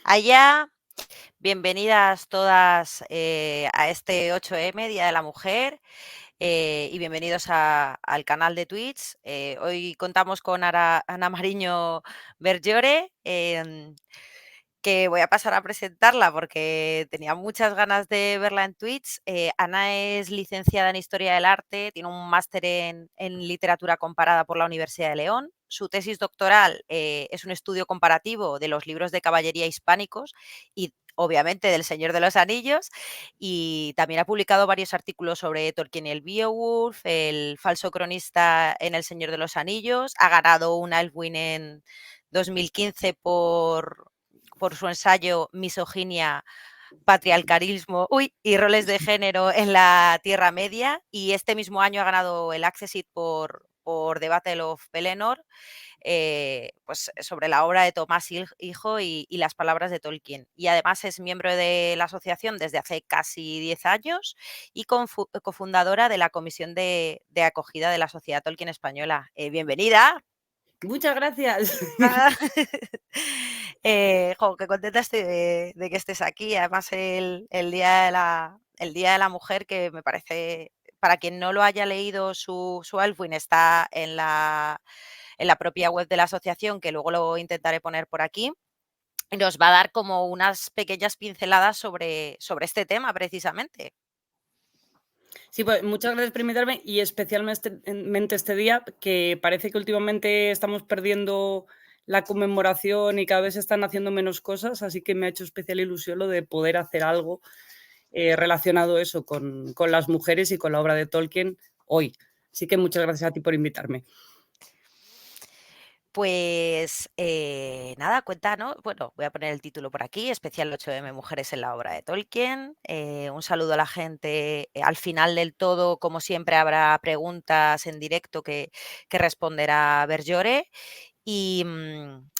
allá. Bienvenidas todas a este 8M, Día de la Mujer, y bienvenidos al canal de Twitch. Hoy contamos con Ana Mariño Bergiore, que voy a pasar a presentarla porque tenía muchas ganas de verla en Twitch. Ana es licenciada en Historia del Arte, tiene un máster en Literatura Comparada por la Universidad de León. Su tesis doctoral es un estudio comparativo de los libros de caballería hispánicos y obviamente del Señor de los Anillos, y también ha publicado varios artículos sobre Tolkien y el Beowulf, el falso cronista en El Señor de los Anillos. Ha ganado un Elfwin en 2015 por su ensayo Misoginia, patriarcalismo y roles de género en la Tierra Media, y este mismo año ha ganado el Accessit por The Battle of Pelennor, pues sobre la obra de Tomás Hijo y las palabras de Tolkien. Y además es miembro de la asociación desde hace casi 10 años y cofundadora de la Comisión de Acogida de la Sociedad Tolkien Española. Bienvenida. Muchas gracias. Qué contenta estoy de que estés aquí. Además, el Día de la Mujer, que me parece, para quien no lo haya leído, su Elfwin está en la propia web de la asociación, que luego lo intentaré poner por aquí. Y nos va a dar como unas pequeñas pinceladas sobre este tema, precisamente. Sí, pues muchas gracias por invitarme y especialmente este día, que parece que últimamente estamos perdiendo la conmemoración y cada vez se están haciendo menos cosas, así que me ha hecho especial ilusión lo de poder hacer algo relacionado eso con las mujeres y con la obra de Tolkien hoy. Así que muchas gracias a ti por invitarme. Pues nada, cuéntanos. Bueno, voy a poner el título por aquí: Especial 8M Mujeres en la obra de Tolkien. Un saludo a la gente. Al final del todo, como siempre, habrá preguntas en directo que responderá Bergiore. Y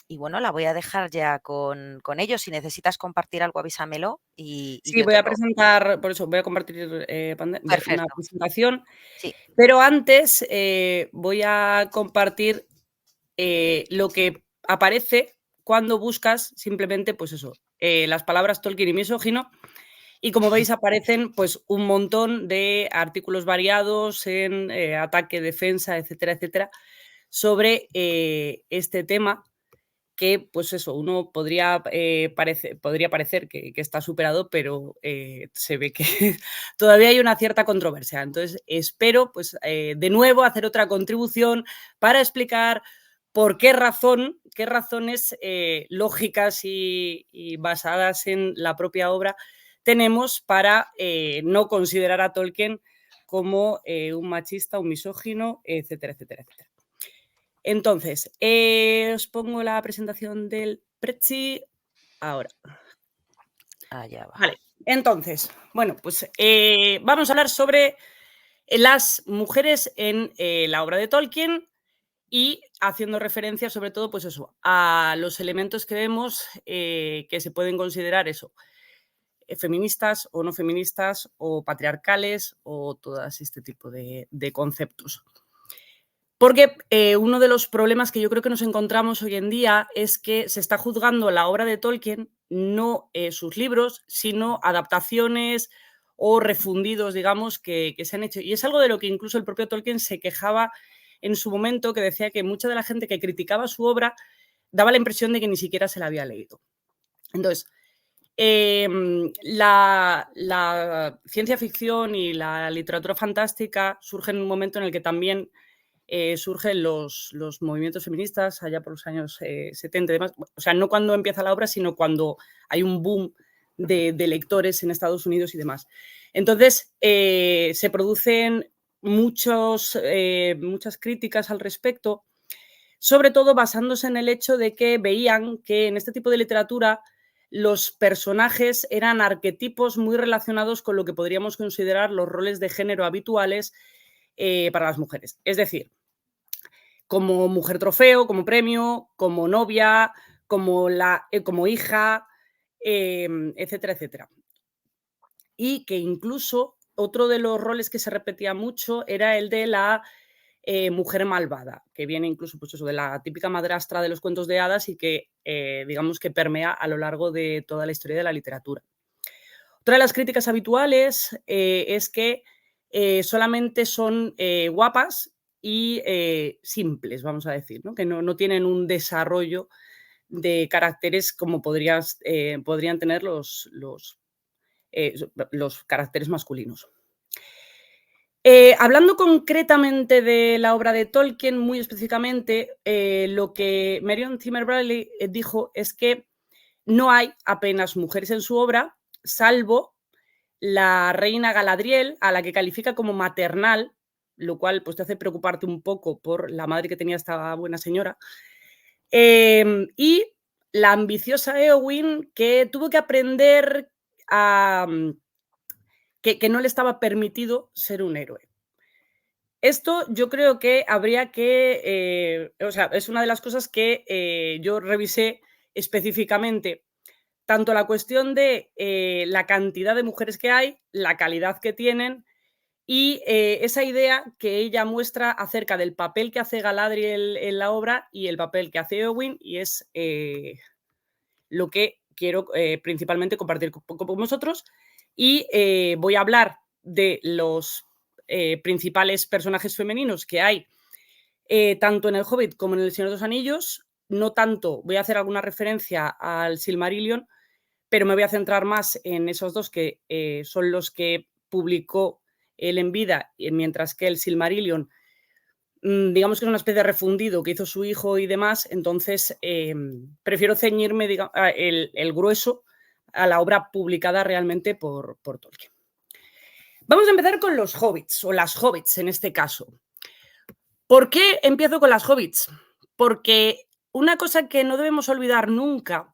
bueno, la voy a dejar ya con ellos. Si necesitas compartir algo, avísamelo y Sí, yo voy a te lo... presentar, por eso voy a compartir una Perfecto. presentación, Sí. pero antes voy a compartir lo que aparece cuando buscas simplemente, pues eso, las palabras Tolkien y misógino, y como veis aparecen pues un montón de artículos variados en ataque, defensa, etcétera, etcétera, sobre este tema que, pues eso, uno podría, podría parecer que está superado, pero se ve que todavía hay una cierta controversia. Entonces, espero, pues, de nuevo, hacer otra contribución para explicar por qué razones lógicas y basadas en la propia obra tenemos para no considerar a Tolkien como un machista, un misógino, etcétera, etcétera, etcétera. Entonces, os pongo la presentación del Prezi ahora. Allá va. Vale, entonces, bueno, pues vamos a hablar sobre las mujeres en la obra de Tolkien y haciendo referencia sobre todo, pues eso, a los elementos que vemos que se pueden considerar eso, feministas o no feministas o patriarcales o todo este tipo de conceptos. Porque uno de los problemas que yo creo que nos encontramos hoy en día es que se está juzgando la obra de Tolkien, no sus libros, sino adaptaciones o refundidos, digamos, que se han hecho. Y es algo de lo que incluso el propio Tolkien se quejaba en su momento, que decía que mucha de la gente que criticaba su obra daba la impresión de que ni siquiera se la había leído. Entonces, la ciencia ficción y la literatura fantástica surgen en un momento en el que también surgen los movimientos feministas allá por los años 70 y demás. O sea, no cuando empieza la obra, sino cuando hay un boom de lectores en Estados Unidos y demás. Entonces, se producen muchas críticas al respecto, sobre todo basándose en el hecho de que veían que en este tipo de literatura los personajes eran arquetipos muy relacionados con lo que podríamos considerar los roles de género habituales para las mujeres. Es decir, como mujer trofeo, como premio, como novia, como hija, etcétera, etcétera. Y que incluso otro de los roles que se repetía mucho era el de la mujer malvada, que viene incluso pues eso, de la típica madrastra de los cuentos de hadas y que digamos que permea a lo largo de toda la historia de la literatura. Otra de las críticas habituales es que solamente son guapas y simples, vamos a decir, ¿no? Que no tienen un desarrollo de caracteres como podrían tener los caracteres masculinos. Hablando concretamente de la obra de Tolkien, muy específicamente, lo que Marion Zimmer Bradley dijo es que no hay apenas mujeres en su obra, salvo la reina Galadriel, a la que califica como maternal, lo cual pues, te hace preocuparte un poco por la madre que tenía esta buena señora. Y la ambiciosa Eowyn, que tuvo que aprender a que no le estaba permitido ser un héroe. Esto yo creo que habría que, o sea, es una de las cosas que yo revisé específicamente, tanto la cuestión de la cantidad de mujeres que hay, la calidad que tienen y esa idea que ella muestra acerca del papel que hace Galadriel en la obra y el papel que hace Eowyn, y es lo que quiero principalmente compartir con vosotros. Y voy a hablar de los principales personajes femeninos que hay tanto en El Hobbit como en El Señor de los Anillos. No tanto, voy a hacer alguna referencia al Silmarillion, pero me voy a centrar más en esos dos que son los que publicó él en vida, mientras que el Silmarillion, digamos que es una especie de refundido que hizo su hijo y demás, entonces prefiero ceñirme el grueso a la obra publicada realmente por Tolkien. Vamos a empezar con los hobbits, o las hobbits en este caso. ¿Por qué empiezo con las hobbits? Porque una cosa que no debemos olvidar nunca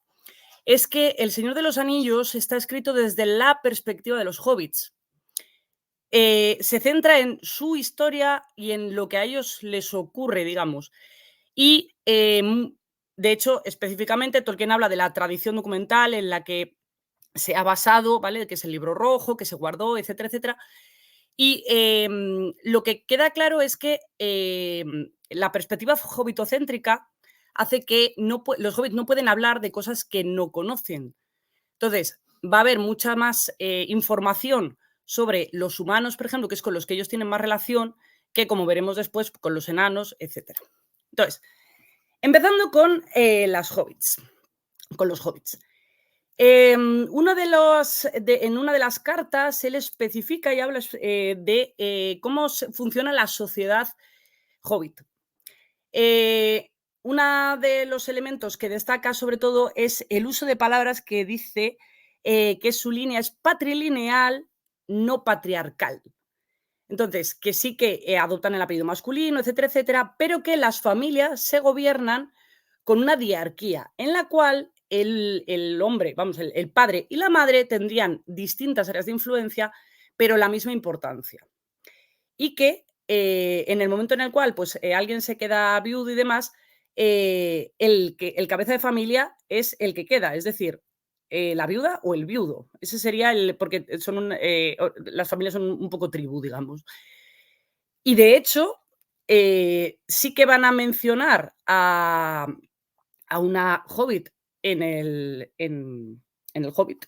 es que El Señor de los Anillos está escrito desde la perspectiva de los hobbits. Se centra en su historia y en lo que a ellos les ocurre, digamos. Y, de hecho, específicamente, Tolkien habla de la tradición documental en la que se ha basado, ¿vale? Que es el libro rojo, que se guardó, etcétera, etcétera. Y lo que queda claro es que la perspectiva hobbitocéntrica hace que los hobbits no pueden hablar de cosas que no conocen. Entonces, va a haber mucha más información sobre los humanos, por ejemplo, que es con los que ellos tienen más relación, que como veremos después, con los enanos, etc. Entonces, empezando con las hobbits, con los hobbits. En una de las cartas él especifica y habla de cómo funciona la sociedad hobbit. Uno de los elementos que destaca sobre todo es el uso de palabras que dice que su línea es patrilineal, no patriarcal. Entonces, que sí que adoptan el apellido masculino, etcétera, etcétera, pero que las familias se gobiernan con una diarquía en la cual el hombre, vamos, el padre y la madre tendrían distintas áreas de influencia, pero la misma importancia. Y que en el momento en el cual pues, alguien se queda viudo y demás, el cabeza de familia es el que queda, es decir, la viuda o el viudo. Ese sería porque las familias son un poco tribu, digamos. Y de hecho, sí que van a mencionar a una hobbit en el Hobbit,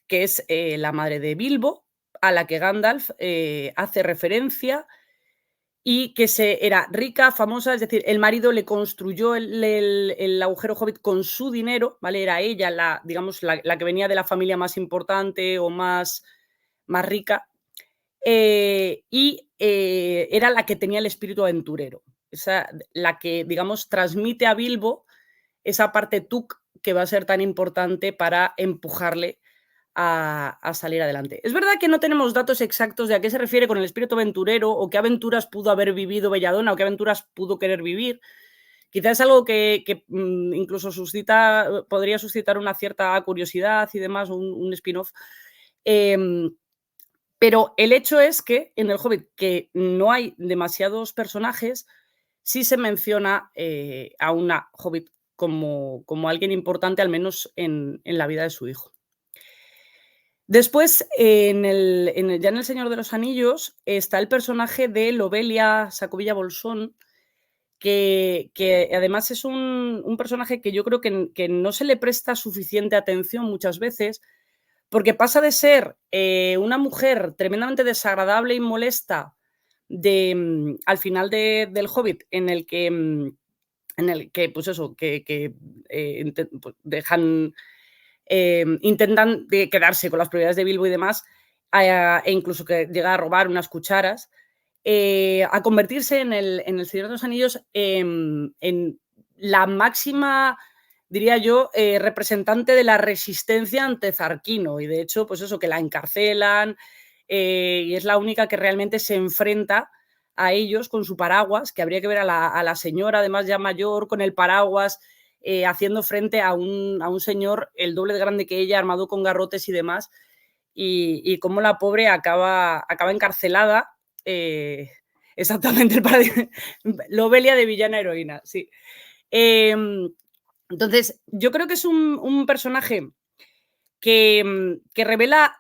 que es la madre de Bilbo, a la que Gandalf hace referencia y que era rica, famosa, es decir, el marido le construyó el agujero hobbit con su dinero, ¿vale? Era ella digamos, la que venía de la familia más importante o más rica, y era la que tenía el espíritu aventurero, la que, digamos, transmite a Bilbo esa parte Tuk que va a ser tan importante para empujarle a salir adelante. Es verdad que no tenemos datos exactos de a qué se refiere con el espíritu aventurero o qué aventuras pudo haber vivido Belladonna o qué aventuras pudo querer vivir. Quizás es algo que incluso podría suscitar una cierta curiosidad y demás, un spin-off. Pero el hecho es que en El Hobbit, que no hay demasiados personajes, sí se menciona a una hobbit como alguien importante, al menos en la vida de su hijo. Después, ya en El Señor de los Anillos, está el personaje de Lobelia Sacovilla-Bolsón, que además es un personaje que yo creo que no se le presta suficiente atención muchas veces, porque pasa de ser una mujer tremendamente desagradable y molesta al final del Hobbit, en el que pues eso, pues dejan, intentan quedarse con las propiedades de Bilbo y demás, e incluso que llega a robar unas cucharas, a convertirse en el Señor de los Anillos en la máxima, diría yo, representante de la resistencia ante Zarquino. Y de hecho, pues eso, que la encarcelan, y es la única que realmente se enfrenta a ellos con su paraguas, que habría que ver a la señora, además ya mayor, con el paraguas, haciendo frente a un señor el doble de grande que ella, armado con garrotes y demás, y cómo la pobre acaba encarcelada. Exactamente, Lobelia de villana heroína, sí. Entonces, yo creo que es un personaje que revela,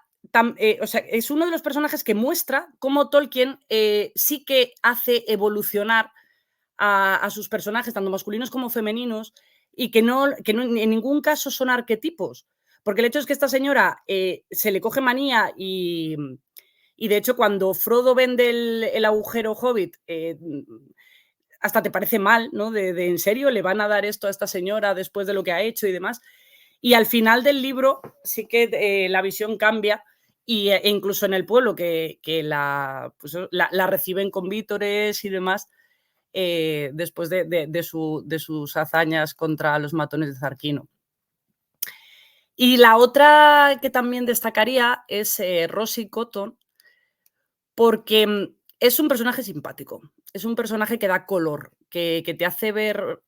o sea, es uno de los personajes que muestra cómo Tolkien sí que hace evolucionar a sus personajes, tanto masculinos como femeninos, y que en ningún caso son arquetipos. Porque el hecho es que esta señora se le coge manía y de hecho cuando Frodo vende el agujero Hobbit, hasta te parece mal, ¿no? ¿En serio le van a dar esto a esta señora después de lo que ha hecho y demás? Y al final del libro sí que la visión cambia e incluso en el pueblo que pues, la reciben con vítores y demás, después de sus hazañas contra los matones de Zarquino. Y la otra que también destacaría es Rosie Cotton, porque es un personaje simpático, es un personaje que da color, que te hace ver,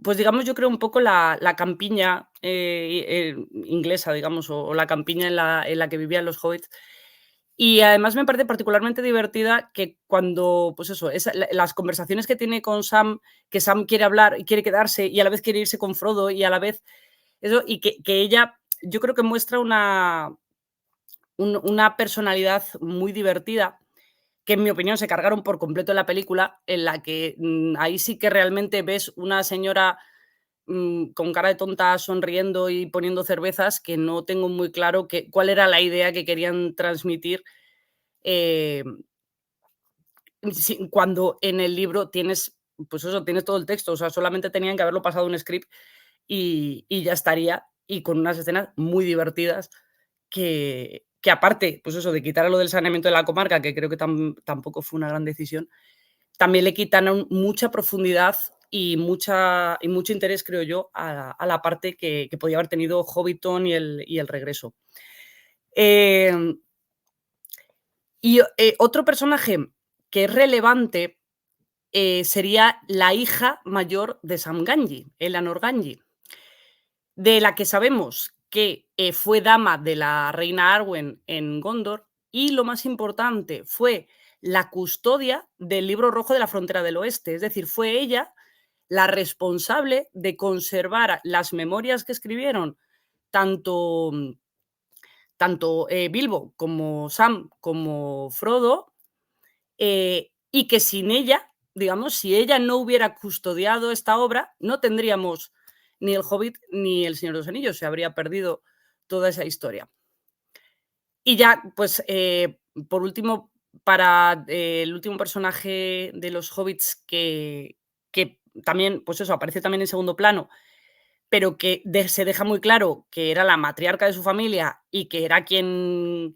pues digamos, yo creo un poco la campiña inglesa, digamos, o la campiña en la que vivían los hobbits. Y además me parece particularmente divertida que cuando, pues eso, las conversaciones que tiene con Sam, que Sam quiere hablar y quiere quedarse y a la vez quiere irse con Frodo y a la vez eso, y que ella, yo creo que muestra una personalidad muy divertida, que en mi opinión se cargaron por completo en la película, en la que ahí sí que realmente ves una señora con cara de tonta sonriendo y poniendo cervezas, que no tengo muy claro cuál era la idea que querían transmitir, eh, cuando en el libro tienes, pues eso, tienes todo el texto, o sea, solamente tenían que haberlo pasado un script y ya estaría, y con unas escenas muy divertidas que aparte, pues eso, de quitar lo del saneamiento de la comarca, que creo que tampoco fue una gran decisión, también le quitan mucha profundidad y mucho interés, creo yo, a la parte que podía haber tenido Hobbiton y el regreso. Otro personaje que es relevante sería la hija mayor de Sam Gamgee, Eleanor Gamgee, de la que sabemos que fue dama de la reina Arwen en Gondor y, lo más importante, fue la custodia del libro rojo de la frontera del oeste. Es decir, fue ella la responsable de conservar las memorias que escribieron tanto, Bilbo como Sam como Frodo, y que sin ella, digamos, si ella no hubiera custodiado esta obra, no tendríamos ni El Hobbit ni El Señor de los Anillos, se habría perdido toda esa historia. Y ya, pues, por último, para el último personaje de los Hobbits que también, pues eso, aparece también en segundo plano, pero que se deja muy claro que era la matriarca de su familia y que era quien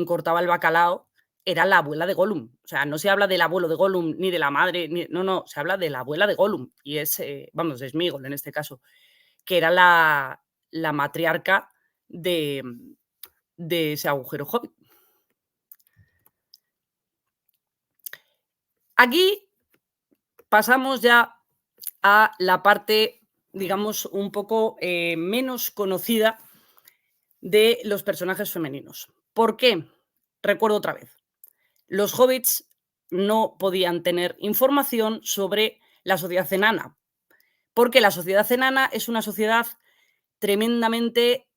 cortaba el bacalao, era la abuela de Gollum. O sea, no se habla del abuelo de Gollum, ni de la madre, no, se habla de la abuela de Gollum, y es, vamos, de Sméagol en este caso, que era la matriarca de ese agujero hobbit. Aquí pasamos ya a la parte, digamos, un poco menos conocida de los personajes femeninos. ¿Por qué? Recuerdo otra vez. Los hobbits no podían tener información sobre la sociedad enana, porque la sociedad enana es una sociedad tremendamente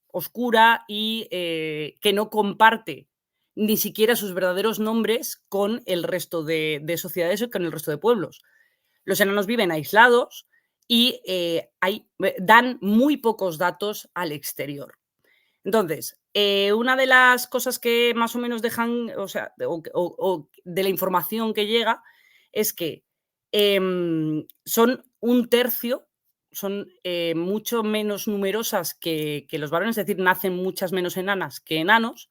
oscura y que no comparte ni siquiera sus verdaderos nombres con el resto de sociedades o con el resto de pueblos. Los enanos viven aislados y dan muy pocos datos al exterior. Entonces, una de las cosas que más o menos dejan, o sea, o de la información que llega, es que son un tercio, son mucho menos numerosas que los varones, es decir, nacen muchas menos enanas que enanos,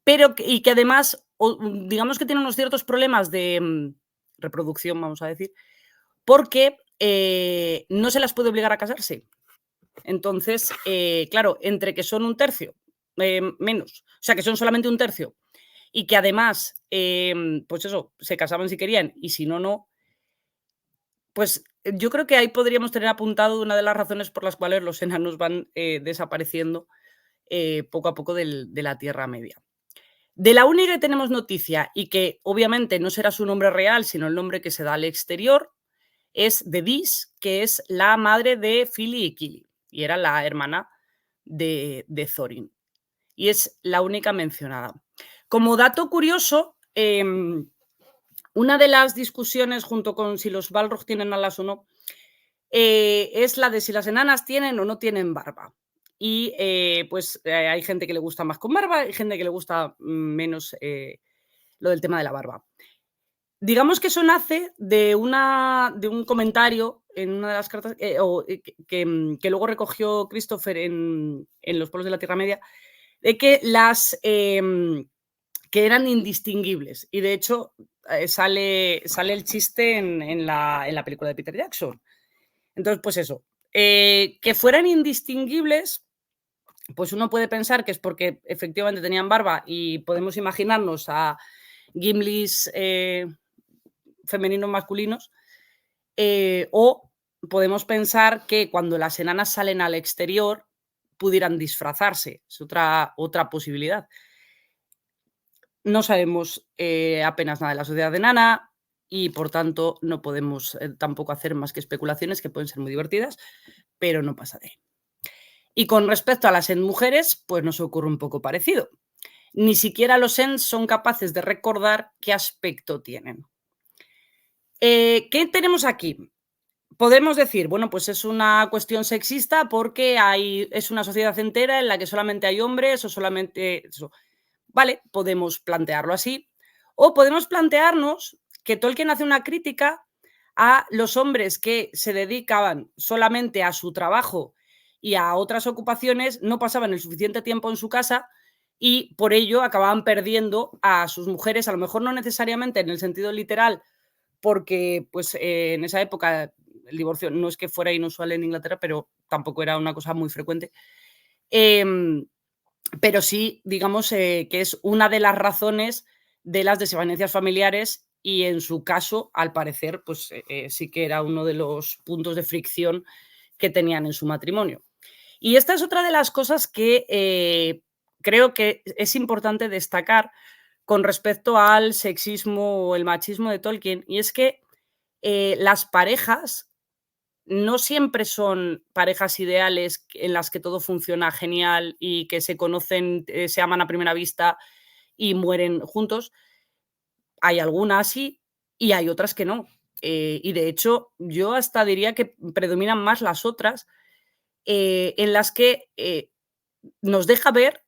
pero y que además, digamos que tienen unos ciertos problemas de reproducción, vamos a decir, porque no se las puede obligar a casarse. Entonces, claro, entre que son un tercio menos, o sea, que son solamente un tercio, y que además, pues eso, se casaban si querían y si no, no, pues yo creo que ahí podríamos tener apuntado una de las razones por las cuales los enanos van desapareciendo poco a poco de la Tierra Media. De la única que tenemos noticia y que obviamente no será su nombre real, sino el nombre que se da al exterior, es de Dis, que es la madre de Fili y Kili, y era la hermana de Thorin. Y es la única mencionada. Como dato curioso, una de las discusiones junto con si los Balrog tienen alas o no, es la de si las enanas tienen o no tienen barba. Y pues hay gente que le gusta más con barba y gente que le gusta menos lo del tema de la barba. Digamos que eso nace de un comentario en una de las cartas que luego recogió Christopher en Los pueblos de la Tierra Media, de que que eran indistinguibles. Y de hecho sale el chiste en la película de Peter Jackson. Entonces, pues eso, que fueran indistinguibles, pues uno puede pensar que es porque efectivamente tenían barba y podemos imaginarnos a Gimlis femeninos masculinos, o podemos pensar que cuando las enanas salen al exterior pudieran disfrazarse, es otra posibilidad. No sabemos apenas nada de la sociedad enana y por tanto no podemos tampoco hacer más que especulaciones que pueden ser muy divertidas, pero no pasa de ahí. Y con respecto a las mujeres, pues nos ocurre un poco parecido. Ni siquiera los Ents son capaces de recordar qué aspecto tienen. ¿Qué tenemos aquí? Podemos decir, bueno, pues es una cuestión sexista porque es una sociedad entera en la que solamente hay hombres o solamente eso. Vale, podemos plantearlo así. O podemos plantearnos que Tolkien hace una crítica a los hombres que se dedicaban solamente a su trabajo y a otras ocupaciones, no pasaban el suficiente tiempo en su casa y por ello acababan perdiendo a sus mujeres, a lo mejor no necesariamente en el sentido literal, porque pues en esa época el divorcio no es que fuera inusual en Inglaterra, pero tampoco era una cosa muy frecuente. Pero sí, digamos que es una de las razones de las desavenencias familiares y en su caso, al parecer, pues sí que era uno de los puntos de fricción que tenían en su matrimonio. Y esta es otra de las cosas que creo que es importante destacar con respecto al sexismo o el machismo de Tolkien, y es que las parejas no siempre son parejas ideales en las que todo funciona genial y que se conocen, se aman a primera vista y mueren juntos. Hay algunas sí y hay otras que no. Y de hecho, yo hasta diría que predominan más las otras, en las que nos deja ver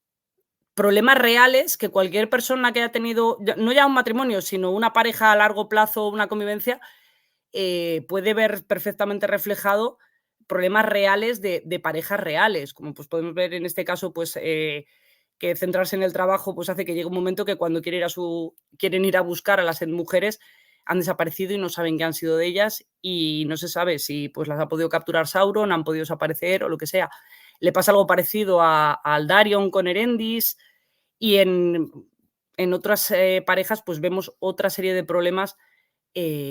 problemas reales que cualquier persona que haya tenido, no ya un matrimonio, sino una pareja a largo plazo, una convivencia, puede ver perfectamente reflejado problemas reales de parejas reales, como pues podemos ver en este caso, pues que centrarse en el trabajo pues hace que llegue un momento que cuando quieren ir a buscar a las mujeres han desaparecido y no saben qué han sido de ellas y no se sabe si pues las ha podido capturar Sauron, han podido desaparecer o lo que sea. Le pasa algo parecido a Aldarion con Erendis y en otras parejas pues vemos otra serie de problemas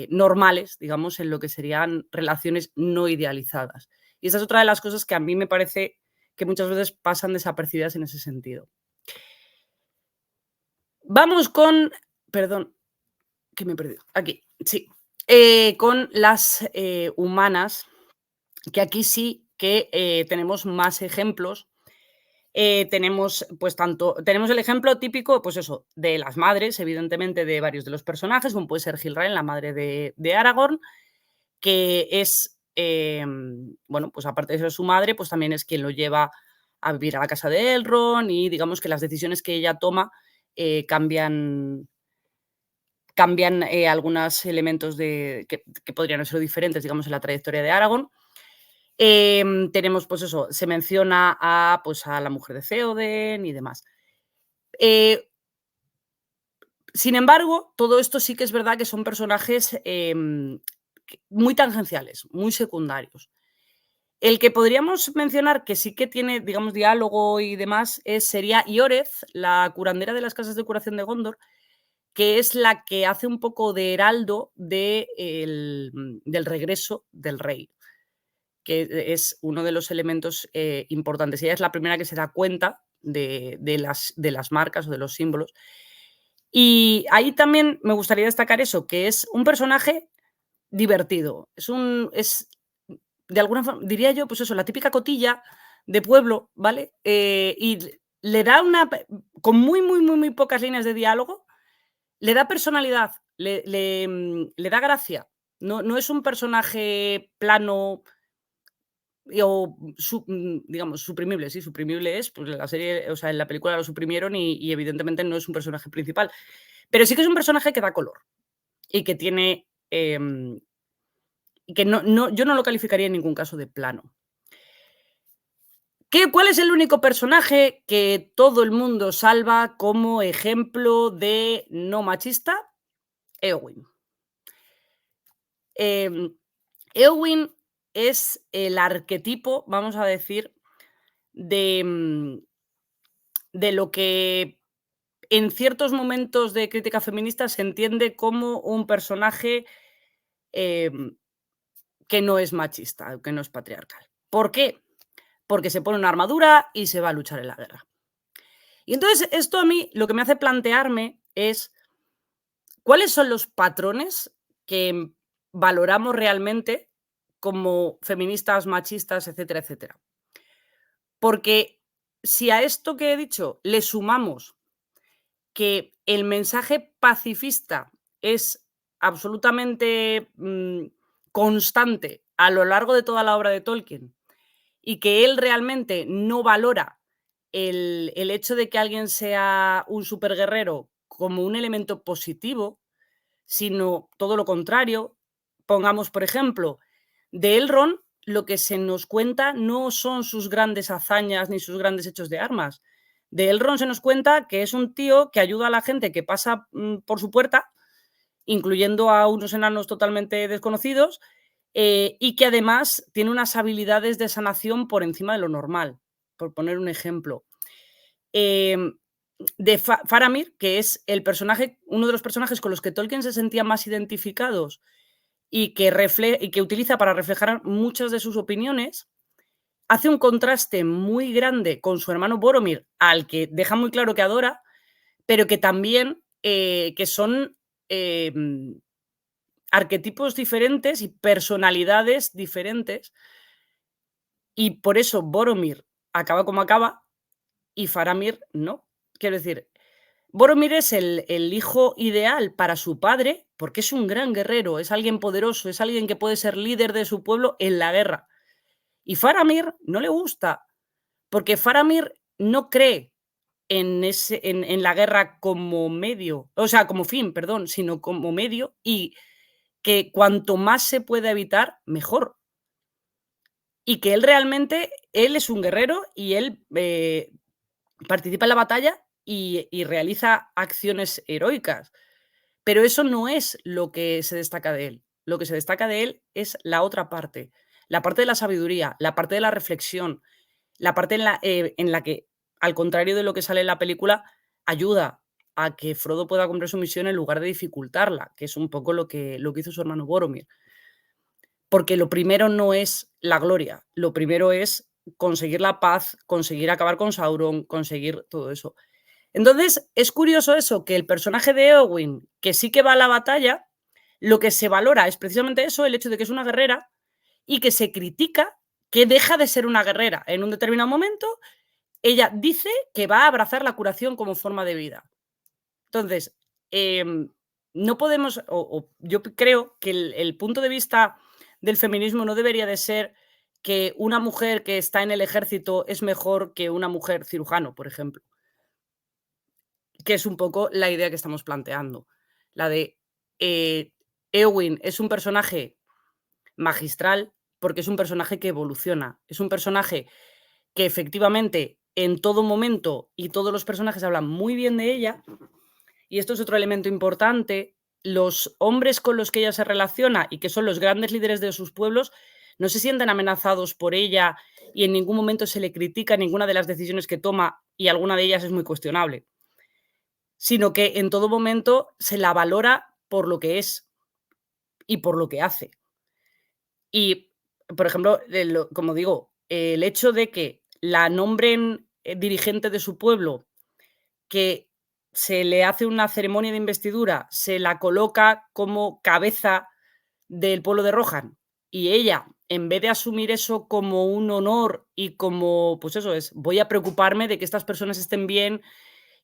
normales, digamos, en lo que serían relaciones no idealizadas. Y esta es otra de las cosas que a mí me parece que muchas veces pasan desapercibidas en ese sentido. Vamos con, perdón, que me he perdido, aquí, sí, con las humanas, que aquí sí que tenemos más ejemplos. Tenemos el ejemplo típico, pues eso, de las madres, evidentemente, de varios de los personajes, como puede ser Gilraen, la madre de Aragorn, que es, bueno, pues aparte de ser su madre, pues también es quien lo lleva a vivir a la casa de Elrond y digamos que las decisiones que ella toma cambian algunos elementos que podrían ser diferentes, digamos, en la trayectoria de Aragorn. Tenemos, pues eso, se menciona pues a la mujer de Theoden y demás. Sin embargo, todo esto sí que es verdad que son personajes muy tangenciales, muy secundarios. El que podríamos mencionar que sí que tiene, digamos, diálogo y demás sería Ioreth, la curandera de las casas de curación de Gondor, que es la que hace un poco de heraldo del regreso del rey, que es uno de los elementos importantes. Ella es la primera que se da cuenta de las marcas o de los símbolos. Y ahí también me gustaría destacar eso, que es un personaje divertido. Es de alguna forma, diría yo, pues eso, la típica cotilla de pueblo, ¿vale? Y le da con muy, muy, muy, muy pocas líneas de diálogo, le da personalidad, le da gracia. No es un personaje plano o, digamos, suprimible. Sí, suprimible es, pues la serie, o sea, en la película lo suprimieron y evidentemente no es un personaje principal. Pero sí que es un personaje que da color y que tiene... que yo no lo calificaría en ningún caso de plano. ¿Cuál es el único personaje que todo el mundo salva como ejemplo de no machista? Éowyn. Éowyn es el arquetipo, vamos a decir, de lo que en ciertos momentos de crítica feminista se entiende como un personaje que no es machista, que no es patriarcal. ¿Por qué? Porque se pone una armadura y se va a luchar en la guerra. Y entonces esto a mí lo que me hace plantearme es cuáles son los patrones que valoramos realmente como feministas, machistas, etcétera, etcétera. Porque si a esto que he dicho le sumamos que el mensaje pacifista es absolutamente constante a lo largo de toda la obra de Tolkien y que él realmente no valora el hecho de que alguien sea un superguerrero como un elemento positivo, sino todo lo contrario. Pongamos, por ejemplo, de Elrond, lo que se nos cuenta no son sus grandes hazañas ni sus grandes hechos de armas. De Elrond se nos cuenta que es un tío que ayuda a la gente que pasa por su puerta, incluyendo a unos enanos totalmente desconocidos, y que además tiene unas habilidades de sanación por encima de lo normal, por poner un ejemplo. De Faramir, que es uno de los personajes con los que Tolkien se sentía más identificados y que utiliza para reflejar muchas de sus opiniones, hace un contraste muy grande con su hermano Boromir, al que deja muy claro que adora, pero que también que son arquetipos diferentes y personalidades diferentes. Y por eso Boromir acaba como acaba y Faramir no. Quiero decir, Boromir es el hijo ideal para su padre porque es un gran guerrero, es alguien poderoso, es alguien que puede ser líder de su pueblo en la guerra. Y Faramir no le gusta, porque Faramir no cree en la guerra como medio, o sea, como fin, perdón, sino como medio, y que cuanto más se pueda evitar, mejor. Y que él es un guerrero y él participa en la batalla y realiza acciones heroicas. Pero eso no es lo que se destaca de él. Lo que se destaca de él es la otra parte, la parte de la sabiduría, la parte de la reflexión, la parte en la que, al contrario de lo que sale en la película, ayuda a que Frodo pueda cumplir su misión en lugar de dificultarla, que es un poco lo que hizo su hermano Boromir. Porque lo primero no es la gloria, lo primero es conseguir la paz, conseguir acabar con Sauron, conseguir todo eso. Entonces, es curioso eso, que el personaje de Éowyn, que sí que va a la batalla, lo que se valora es precisamente eso, el hecho de que es una guerrera, y que se critica que deja de ser una guerrera. En un determinado momento, ella dice que va a abrazar la curación como forma de vida. Entonces, no podemos, o yo creo que el punto de vista del feminismo no debería de ser que una mujer que está en el ejército es mejor que una mujer cirujano, por ejemplo, que es un poco la idea que estamos planteando. La de Eowyn es un personaje magistral porque es un personaje que evoluciona, es un personaje que efectivamente en todo momento y todos los personajes hablan muy bien de ella, y esto es otro elemento importante, los hombres con los que ella se relaciona y que son los grandes líderes de sus pueblos no se sienten amenazados por ella y en ningún momento se le critica ninguna de las decisiones que toma, y alguna de ellas es muy cuestionable, sino que en todo momento se la valora por lo que es y por lo que hace. Y, por ejemplo, como digo, el hecho de que la nombren dirigente de su pueblo, que se le hace una ceremonia de investidura, se la coloca como cabeza del pueblo de Rohan, y ella, en vez de asumir eso como un honor y como, pues eso es, voy a preocuparme de que estas personas estén bien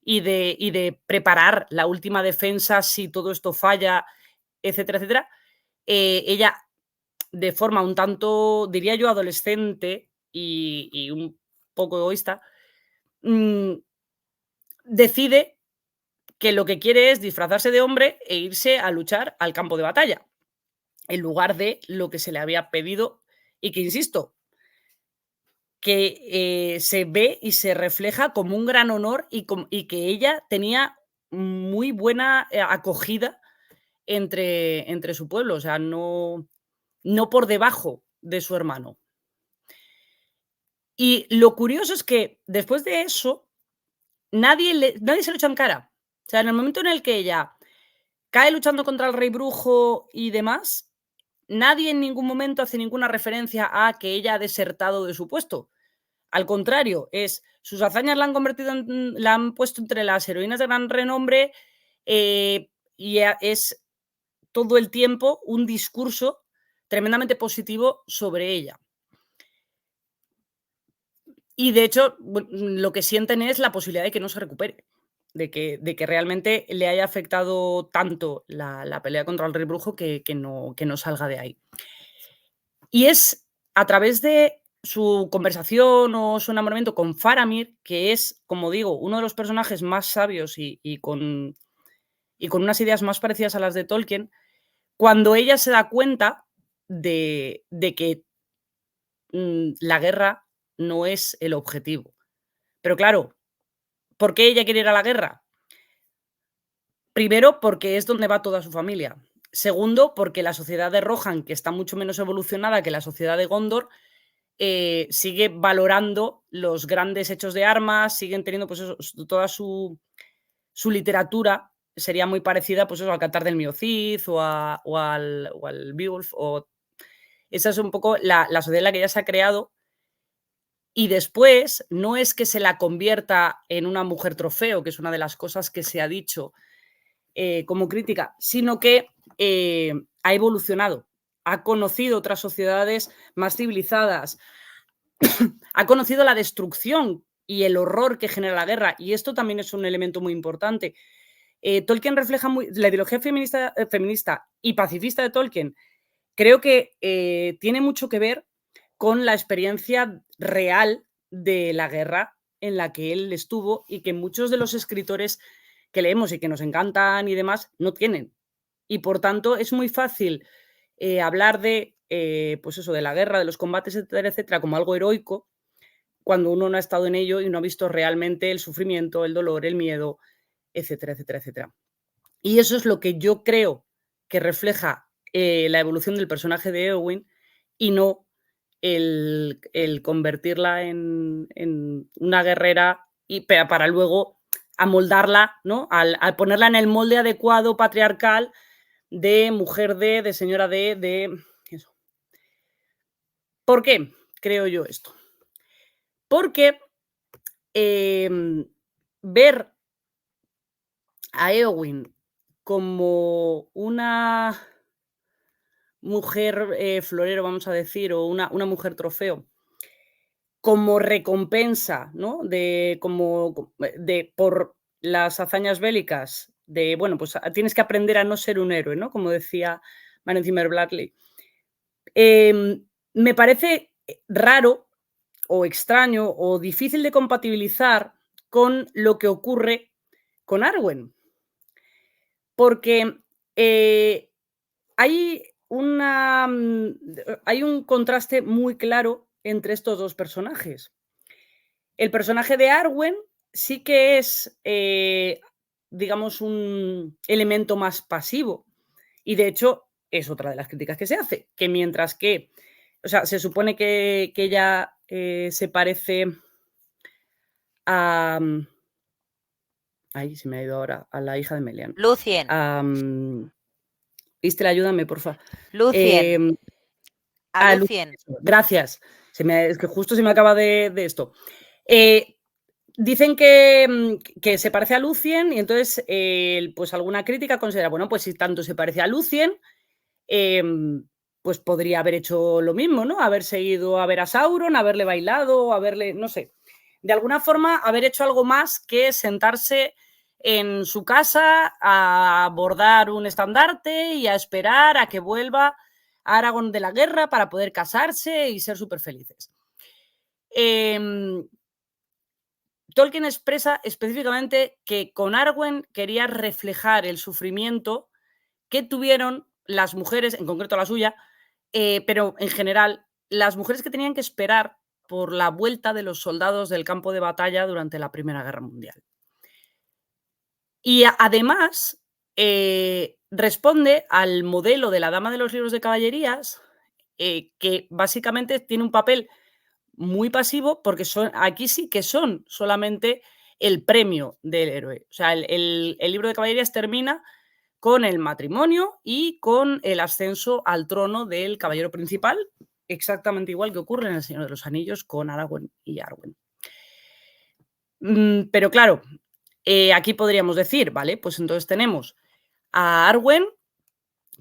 y de preparar la última defensa si todo esto falla, etcétera, etcétera, ella, de forma un tanto, diría yo, adolescente y un poco egoísta, mm, decide que lo que quiere es disfrazarse de hombre e irse a luchar al campo de batalla, en lugar de lo que se le había pedido y que, insisto, que se ve y se refleja como un gran honor y que ella tenía muy buena acogida entre su pueblo, o sea, no por debajo de su hermano. Y lo curioso es que después de eso, nadie se lo echa en cara. O sea, en el momento en el que ella cae luchando contra el rey brujo y demás, nadie en ningún momento hace ninguna referencia a que ella ha desertado de su puesto. Al contrario, sus hazañas la han puesto entre las heroínas de gran renombre, es todo el tiempo un discurso tremendamente positivo sobre ella. Y de hecho, lo que sienten es la posibilidad de que no se recupere, de que realmente le haya afectado tanto la pelea contra el rey brujo que no salga de ahí. Y es a través de su conversación o su enamoramiento con Faramir, que es, como digo, uno de los personajes más sabios y con unas ideas más parecidas a las de Tolkien, cuando ella se da cuenta de que la guerra no es el objetivo. Pero claro, ¿por qué ella quiere ir a la guerra? Primero, porque es donde va toda su familia. Segundo, porque la sociedad de Rohan, que está mucho menos evolucionada que la sociedad de Gondor, sigue valorando los grandes hechos de armas, siguen teniendo pues eso, toda su literatura sería muy parecida pues eso, al Cantar del Miocid o al Beowulf. Esa es un poco la sociedad en la que ella se ha creado. Y después, no es que se la convierta en una mujer trofeo, que es una de las cosas que se ha dicho como crítica, sino que ha evolucionado, ha conocido otras sociedades más civilizadas, ha conocido la destrucción y el horror que genera la guerra, y esto también es un elemento muy importante. Tolkien refleja muy la ideología feminista y pacifista de Tolkien. Creo que tiene mucho que ver con la experiencia real de la guerra en la que él estuvo y que muchos de los escritores que leemos y que nos encantan y demás no tienen. Y por tanto es muy fácil hablar pues eso, de la guerra, de los combates, etcétera, etcétera, como algo heroico, cuando uno no ha estado en ello y no ha visto realmente el sufrimiento, el dolor, el miedo, etcétera, etcétera, etcétera. Y eso es lo que yo creo que refleja la evolución del personaje de Eowyn, y no el convertirla en una guerrera y para luego amoldarla, ¿no? Al ponerla en el molde adecuado patriarcal de mujer de señora de eso. ¿Por qué creo yo esto? Porque ver a Eowyn como una mujer florero, vamos a decir, o una mujer trofeo, como recompensa, ¿no? Por las hazañas bélicas, bueno, pues tienes que aprender a no ser un héroe, ¿no? Como decía Marion Zimmer Bradley. Me parece raro o extraño o difícil de compatibilizar con lo que ocurre con Arwen, porque hay un contraste muy claro entre estos dos personajes. El personaje de Arwen sí que es, digamos, un elemento más pasivo. Y de hecho, es otra de las críticas que se hace, que mientras que, o sea, se supone que ella se parece a... Ay, se me ha ido ahora, a la hija de Melian. Lucien. Istel, ayúdame, porfa. Lucien. A Lucien. Gracias. Es que justo se me acaba de esto. Dicen que se parece a Lucien y entonces pues alguna crítica considera, bueno, pues si tanto se parece a Lucien, pues podría haber hecho lo mismo, ¿no? Haberse ido a ver a Sauron, haberle bailado, haberle, no sé, de alguna forma haber hecho algo más que sentarse en su casa a bordar un estandarte y a esperar a que vuelva Aragorn de la guerra para poder casarse y ser súper felices. Tolkien expresa específicamente que con Arwen quería reflejar el sufrimiento que tuvieron las mujeres, en concreto la suya, pero en general, las mujeres que tenían que esperar por la vuelta de los soldados del campo de batalla durante la Primera Guerra Mundial. Y además responde al modelo de la Dama de los Libros de Caballerías, que básicamente tiene un papel muy pasivo porque aquí sí que son solamente el premio del héroe. O sea, el libro de caballerías termina con el matrimonio y con el ascenso al trono del caballero principal, exactamente igual que ocurre en El Señor de los Anillos con Aragorn y Arwen. Pero claro, aquí podríamos decir, ¿vale? Pues entonces tenemos a Arwen,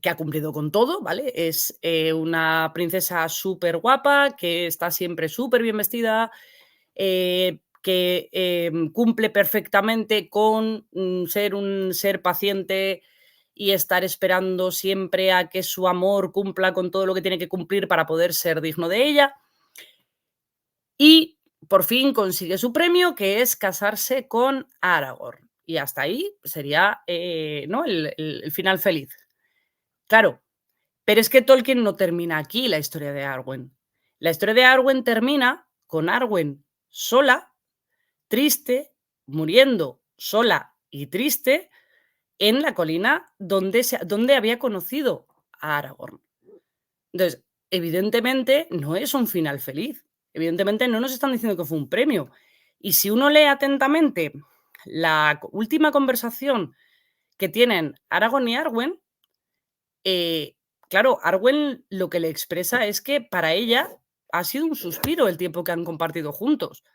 que ha cumplido con todo, ¿vale? Es una princesa súper guapa, que está siempre súper bien vestida, que cumple perfectamente con ser un ser paciente y estar esperando siempre a que su amor cumpla con todo lo que tiene que cumplir para poder ser digno de ella. Y por fin consigue su premio, que es casarse con Aragorn. Y hasta ahí sería ¿no? el final feliz. Claro, pero es que Tolkien no termina aquí la historia de Arwen. La historia de Arwen termina con Arwen sola, triste, muriendo sola y triste en la colina donde había conocido a Aragorn. Entonces, evidentemente no es un final feliz. Evidentemente no nos están diciendo que fue un premio. Y si uno lee atentamente la última conversación que tienen Aragorn y Arwen, claro, Arwen lo que le expresa es que para ella ha sido un suspiro el tiempo que han compartido juntos.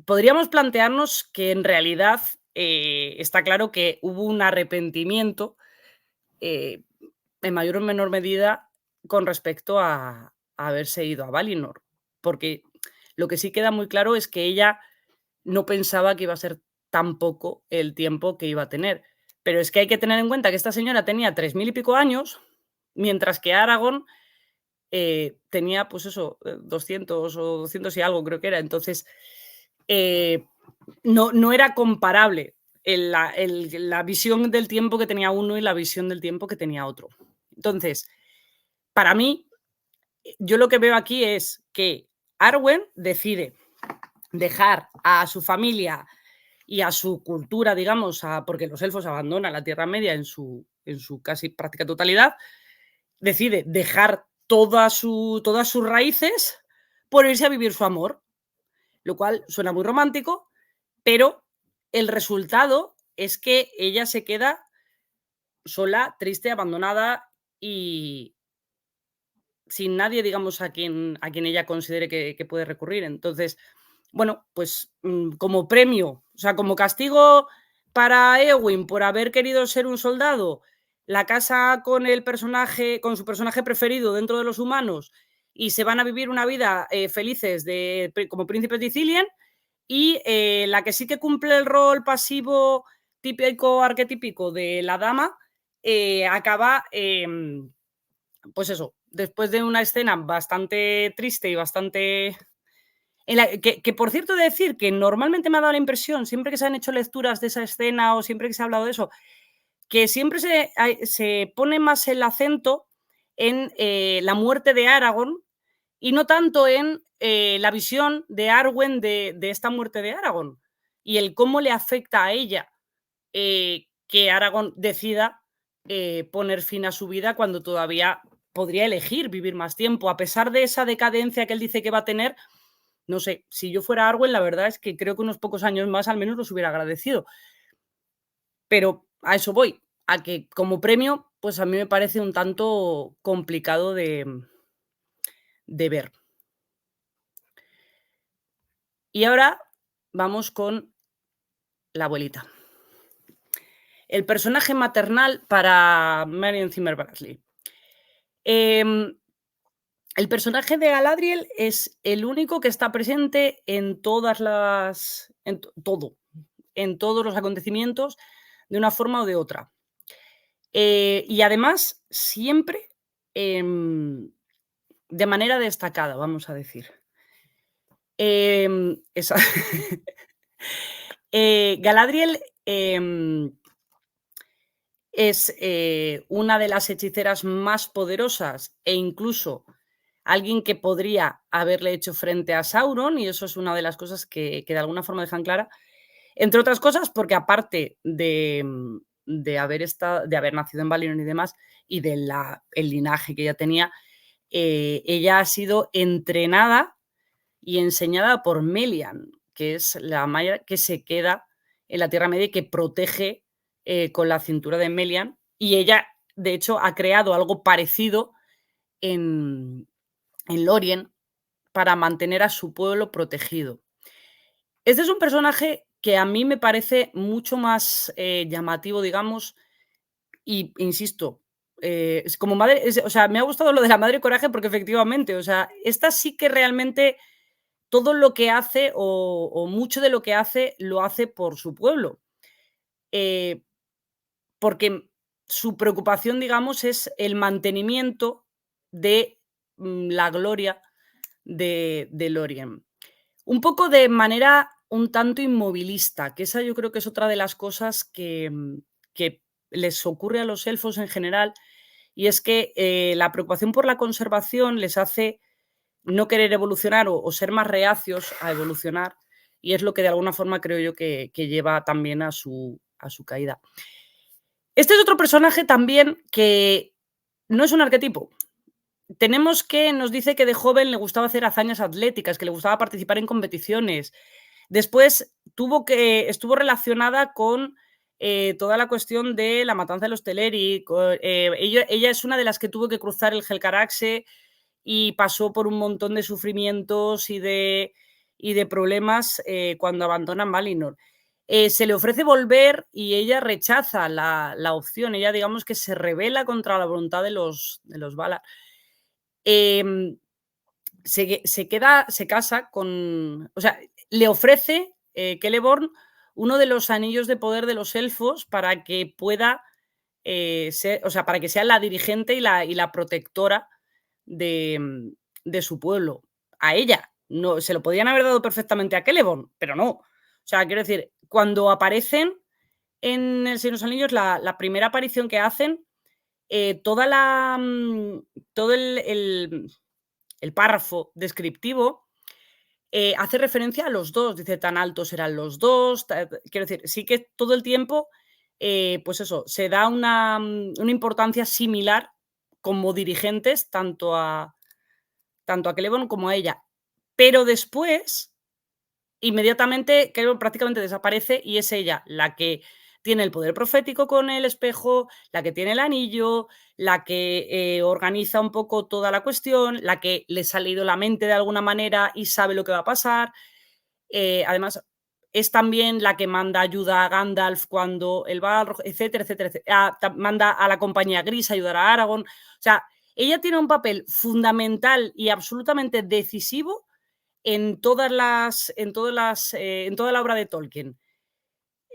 Podríamos plantearnos que en realidad está claro que hubo un arrepentimiento en mayor o menor medida con respecto a haberse ido a Valinor, porque lo que sí queda muy claro es que ella no pensaba que iba a ser tan poco el tiempo que iba a tener. Pero es que hay que tener en cuenta que esta señora tenía 3000 y pico años, mientras que Aragorn tenía, pues eso, 200 o 200 y algo creo que era. Entonces, no era comparable la visión del tiempo que tenía uno y la visión del tiempo que tenía otro. Entonces, para mí, yo lo que veo aquí es que Arwen decide dejar a su familia y a su cultura, digamos, porque los elfos abandonan la Tierra Media en su casi práctica totalidad, decide dejar todas sus raíces por irse a vivir su amor, lo cual suena muy romántico, pero el resultado es que ella se queda sola, triste, abandonada y sin nadie, digamos, a quien ella considere que puede recurrir. Entonces, bueno, pues como premio, o sea, como castigo para Eowyn por haber querido ser un soldado, la casa con su personaje preferido dentro de los humanos y se van a vivir una vida felices como príncipes de Ithilien, y la que sí que cumple el rol pasivo típico, arquetípico de la dama, acaba, pues eso, después de una escena bastante triste y bastante... que por cierto, de decir que normalmente me ha dado la impresión, siempre que se han hecho lecturas de esa escena o siempre que se ha hablado de eso, que siempre se pone más el acento en la muerte de Aragorn y no tanto en la visión de Arwen de esta muerte de Aragorn y el cómo le afecta a ella que Aragorn decida poner fin a su vida cuando todavía podría elegir vivir más tiempo, a pesar de esa decadencia que él dice que va a tener. No sé, si yo fuera Arwen, la verdad es que creo que unos pocos años más al menos los hubiera agradecido. Pero a eso voy, a que como premio, pues a mí me parece un tanto complicado de ver. Y ahora vamos con la abuelita. El personaje maternal para Marion Zimmer Bradley. El personaje de Galadriel es el único que está presente en todas las. En todos los acontecimientos, de una forma o de otra. Y además, siempre de manera destacada, vamos a decir. Galadriel es una de las hechiceras más poderosas e incluso alguien que podría haberle hecho frente a Sauron, y eso es una de las cosas que de alguna forma dejan clara. Entre otras cosas, porque aparte de haber nacido en Valinor y demás, y del linaje que ella tenía, ella ha sido entrenada y enseñada por Melian, que es la Maya que se queda en la Tierra Media y que protege con la cintura de Melian. Y ella, de hecho, ha creado algo parecido en Lórien para mantener a su pueblo protegido. Este es un personaje que a mí me parece mucho más llamativo, digamos, y insisto, es como madre, o sea, me ha gustado lo de la madre coraje porque efectivamente, o sea, esta sí que realmente todo lo que hace o mucho de lo que hace, lo hace por su pueblo. Porque su preocupación, digamos, es el mantenimiento de la gloria de Lórien. Un poco de manera un tanto inmovilista, que esa yo creo que es otra de las cosas que les ocurre a los elfos en general, y es que la preocupación por la conservación les hace no querer evolucionar o ser más reacios a evolucionar, y es lo que de alguna forma creo yo que lleva también a su caída. Este es otro personaje también que no es un arquetipo. Tenemos que nos dice que de joven le gustaba hacer hazañas atléticas, que le gustaba participar en competiciones. Después estuvo relacionada con toda la cuestión de la matanza de los Teleri. Ella es una de las que tuvo que cruzar el Helcaraxe y pasó por un montón de sufrimientos y de problemas cuando abandonan Valinor. Se le ofrece volver y ella rechaza la opción. Ella, digamos que se rebela contra la voluntad de los Valar. Se casa con. O sea, le ofrece Celeborn uno de los anillos de poder de los elfos para que pueda para que sea la dirigente y la protectora de su pueblo. A ella. No, se lo podían haber dado perfectamente a Celeborn, pero no. O sea, quiero decir, cuando aparecen en El Señor de los Anillos, la primera aparición que hacen, todo el párrafo descriptivo hace referencia a los dos. Dice, tan altos eran los dos. Quiero decir, sí que todo el tiempo, pues eso, se da una importancia similar como dirigentes tanto a Celeborn como a ella. Pero después, inmediatamente, Celeborn prácticamente desaparece y es ella la que tiene el poder profético con el espejo, la que tiene el anillo, la que organiza un poco toda la cuestión, la que le ha leído la mente de alguna manera y sabe lo que va a pasar. Además, es también la que manda ayuda a Gandalf cuando el Balrog, etcétera, etcétera, etcétera. Manda a la Compañía Gris a ayudar a Aragorn. O sea, ella tiene un papel fundamental y absolutamente decisivo en toda la obra de Tolkien.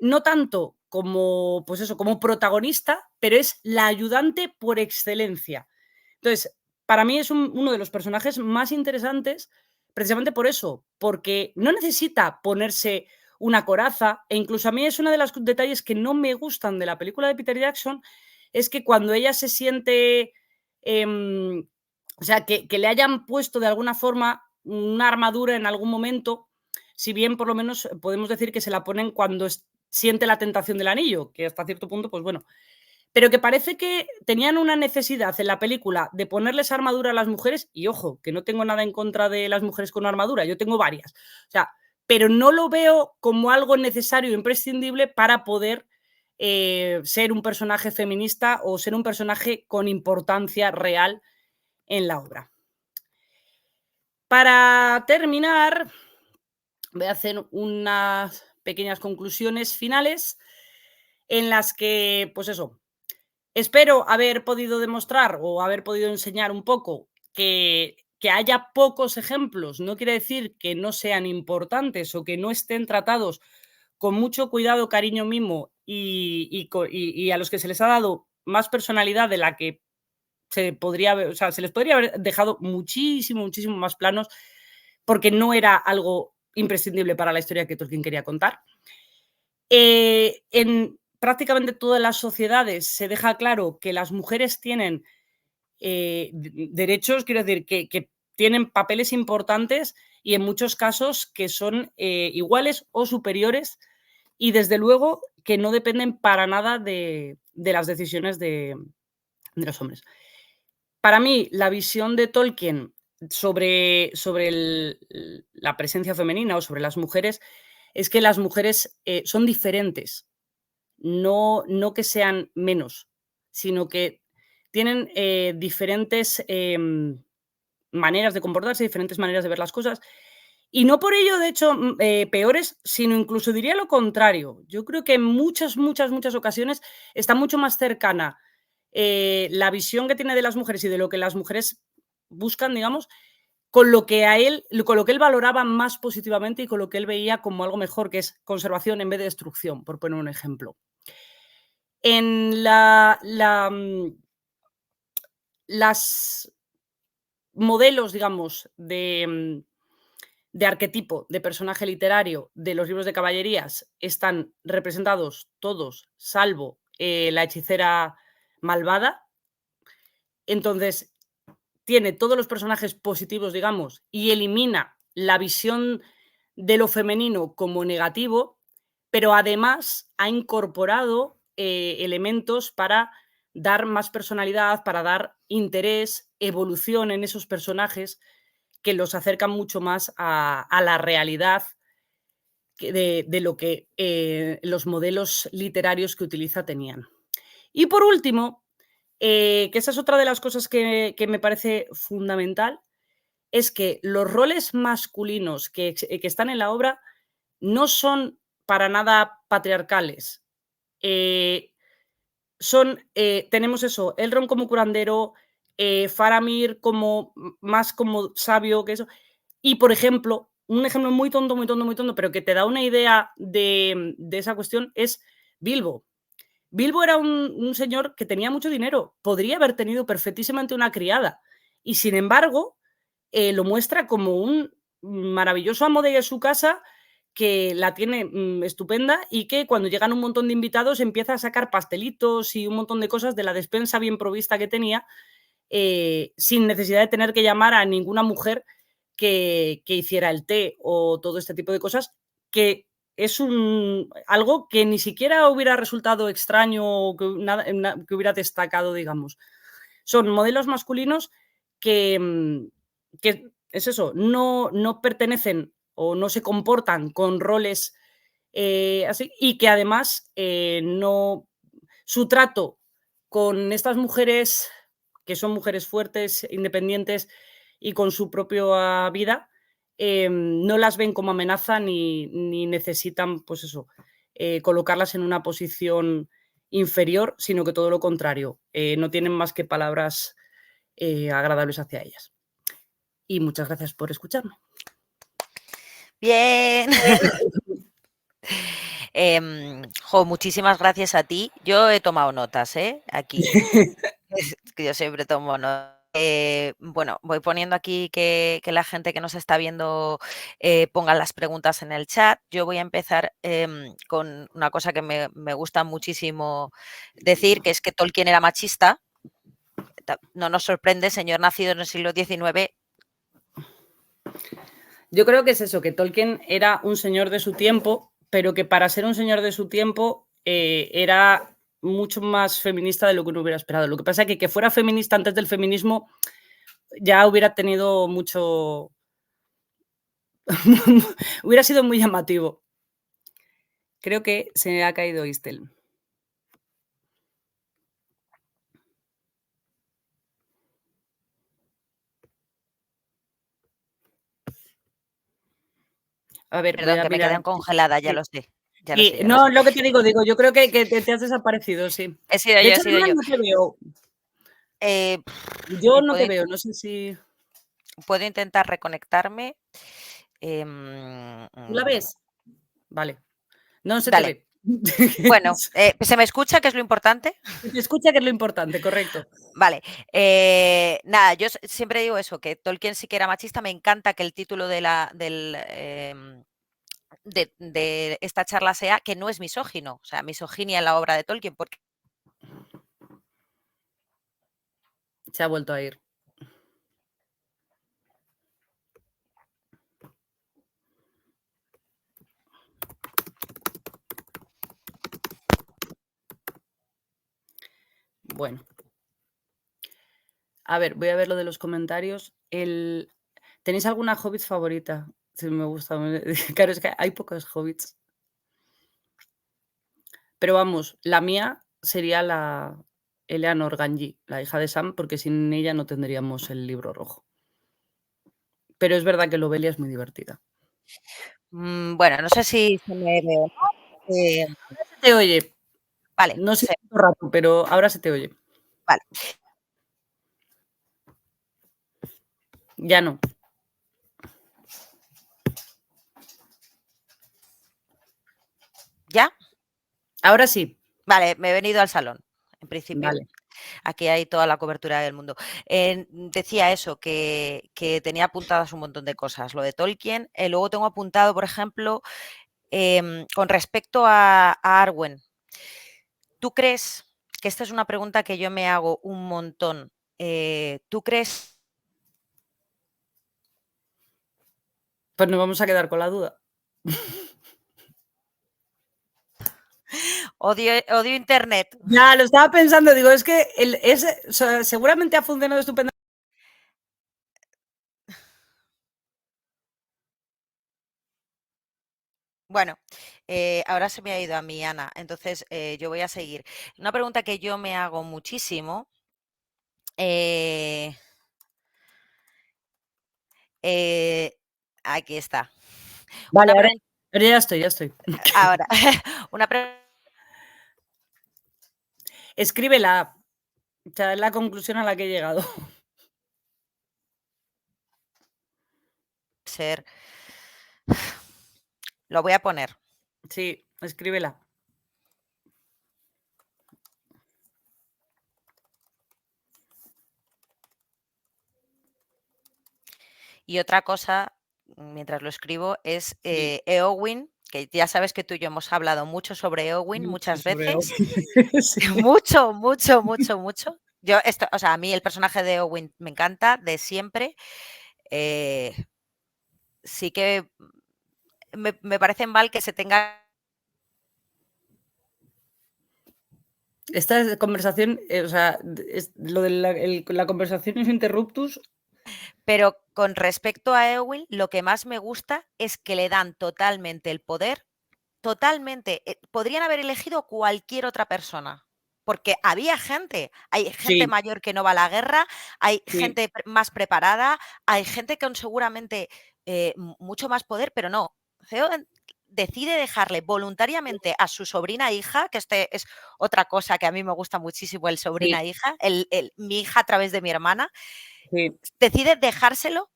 No tanto como, pues eso, como protagonista, pero es la ayudante por excelencia. Entonces, para mí es uno de los personajes más interesantes, precisamente por eso, porque no necesita ponerse una coraza, e incluso a mí es uno de los detalles que no me gustan de la película de Peter Jackson, es que cuando ella se siente, o sea, que le hayan puesto de alguna forma una armadura en algún momento, si bien por lo menos podemos decir que se la ponen cuando siente la tentación del anillo, que hasta cierto punto, pues bueno, pero que parece que tenían una necesidad en la película de ponerles armadura a las mujeres, y ojo, que no tengo nada en contra de las mujeres con armadura, yo tengo varias, o sea, pero no lo veo como algo necesario e imprescindible para poder ser un personaje feminista o ser un personaje con importancia real en la obra. Para terminar, voy a hacer unas pequeñas conclusiones finales en las que, pues eso, espero haber podido demostrar o haber podido enseñar un poco que haya pocos ejemplos, no quiere decir que no sean importantes o que no estén tratados con mucho cuidado, cariño, mimo y a los que se les ha dado más personalidad de la que o sea, se les podría haber dejado muchísimo, muchísimo más planos porque no era algo imprescindible para la historia que Tolkien quería contar. En prácticamente todas las sociedades se deja claro que las mujeres tienen derechos, quiero decir, que tienen papeles importantes y en muchos casos que son iguales o superiores y desde luego que no dependen para nada de las decisiones de los hombres. Para mí, la visión de Tolkien sobre la presencia femenina o sobre las mujeres es que las mujeres son diferentes, no que sean menos, sino que tienen diferentes maneras de comportarse, diferentes maneras de ver las cosas. Y no por ello, de hecho, peores, sino incluso diría lo contrario. Yo creo que en muchas, muchas, muchas ocasiones está mucho más cercana la visión que tiene de las mujeres y de lo que las mujeres buscan, digamos, con lo que él valoraba más positivamente y con lo que él veía como algo mejor, que es conservación en vez de destrucción, por poner un ejemplo. En las modelos, digamos, de arquetipo de personaje literario de los libros de caballerías están representados todos, salvo la hechicera malvada. Entonces, tiene todos los personajes positivos, digamos, y elimina la visión de lo femenino como negativo, pero además ha incorporado elementos para dar más personalidad, para dar interés, evolución en esos personajes que los acercan mucho más a la realidad de lo que los modelos literarios que utiliza tenían. Y por último, que esa es otra de las cosas que me parece fundamental, es que los roles masculinos que están en la obra no son para nada patriarcales. Tenemos eso, Elrond como curandero, Faramir como más como sabio que eso. Y, por ejemplo, un ejemplo muy tonto, muy tonto, muy tonto, pero que te da una idea de esa cuestión es Bilbo. Bilbo era un señor que tenía mucho dinero, podría haber tenido perfectísimamente una criada y, sin embargo, lo muestra como un maravilloso amo de su casa que la tiene estupenda y que cuando llegan un montón de invitados empieza a sacar pastelitos y un montón de cosas de la despensa bien provista que tenía, sin necesidad de tener que llamar a ninguna mujer que hiciera el té o todo este tipo de cosas, que es algo que ni siquiera hubiera resultado extraño o que hubiera destacado, digamos. Son modelos masculinos que es eso, no pertenecen o no se comportan con roles así y que además no su trato con estas mujeres, que son mujeres fuertes, independientes y con su propia vida, no las ven como amenaza ni necesitan, pues eso, colocarlas en una posición inferior, sino que todo lo contrario, no tienen más que palabras agradables hacia ellas. Y muchas gracias por escucharme. Bien. Muchísimas gracias a ti. Yo he tomado notas, aquí. Que yo siempre tomo notas. Bueno, voy poniendo aquí que la gente que nos está viendo ponga las preguntas en el chat. Yo voy a empezar con una cosa que me gusta muchísimo decir, que es que Tolkien era machista. No nos sorprende, señor nacido en el siglo XIX. Yo creo que es eso, que Tolkien era un señor de su tiempo, pero que para ser un señor de su tiempo era mucho más feminista de lo que uno hubiera esperado. Lo que pasa es que fuera feminista antes del feminismo ya hubiera tenido mucho... hubiera sido muy llamativo. Creo que se me ha caído Istel. A ver, Perdón, que me quedé congelada, ya lo sé. Ya lo sé, ya lo no, sé. lo que te digo, yo creo que te has desaparecido, sí. He sido De yo, hecho, he sido yo. no te veo. Yo no te veo, no sé si... Puedo intentar reconectarme. ¿Tú la ves? Vale. No se te Vale. ve. Bueno, ¿se me escucha, que es lo importante? Se te escucha, que es lo importante, correcto. Vale. Nada, yo siempre digo eso, que Tolkien sí que era machista. Me encanta que el título de esta charla sea que no es misógino, o sea, misoginia en la obra de Tolkien, porque Se ha vuelto a ir. Bueno. A ver, voy a ver lo de los comentarios. ¿Tenéis alguna hobbit favorita? Sí, me gusta. Claro, es que hay pocos hobbits. Pero vamos, la mía sería la Eleanor Ganji, la hija de Sam, porque sin ella no tendríamos el libro rojo. Pero es verdad que Lobelia es muy divertida. bueno, no sé si se me ve o no. Ahora se te oye. Vale, No sé cuánto rato, pero ahora se te oye. Vale. Ya no. ¿Ya? Ahora sí. Vale, me he venido al salón, en principio. Vale. Aquí hay toda la cobertura del mundo. Decía eso, que tenía apuntadas un montón de cosas, lo de Tolkien. Luego tengo apuntado, por ejemplo, con respecto a Arwen. ¿Tú crees, que esta es una pregunta que yo me hago un montón, ¿tú crees? Pues nos vamos a quedar con la duda. Odio internet. Ya, lo estaba pensando, digo, es que seguramente ha funcionado estupendamente. Bueno, ahora se me ha ido a mí, Ana, entonces yo voy a seguir. Una pregunta que yo me hago muchísimo. Aquí está. Vale, Una ahora pregunta. ya estoy. Ahora, una pregunta. Escríbela. O sea, es la conclusión a la que he llegado. Ser. Lo voy a poner. Sí, escríbela. Y otra cosa, mientras lo escribo, es Sí. Eowyn, que ya sabes que tú y yo hemos hablado mucho sobre Eowyn Mucho muchas sobre veces. sí. Mucho, mucho, mucho, mucho. O sea, a mí el personaje de Eowyn me encanta de siempre. Sí que me parece mal que se tenga. Esta conversación, o sea, lo de la conversación es interruptus. Pero con respecto a Eowyn, lo que más me gusta es que le dan totalmente el poder, totalmente. Podrían haber elegido cualquier otra persona, porque había gente, hay gente Sí, mayor que no va a la guerra, hay sí. gente más preparada, hay gente con seguramente mucho más poder, pero no. decide dejarle voluntariamente a su sobrina hija, que este es otra cosa que a mí me gusta muchísimo, el Sí, sobrina hija, mi hija a través de mi hermana, sí. decide dejárselo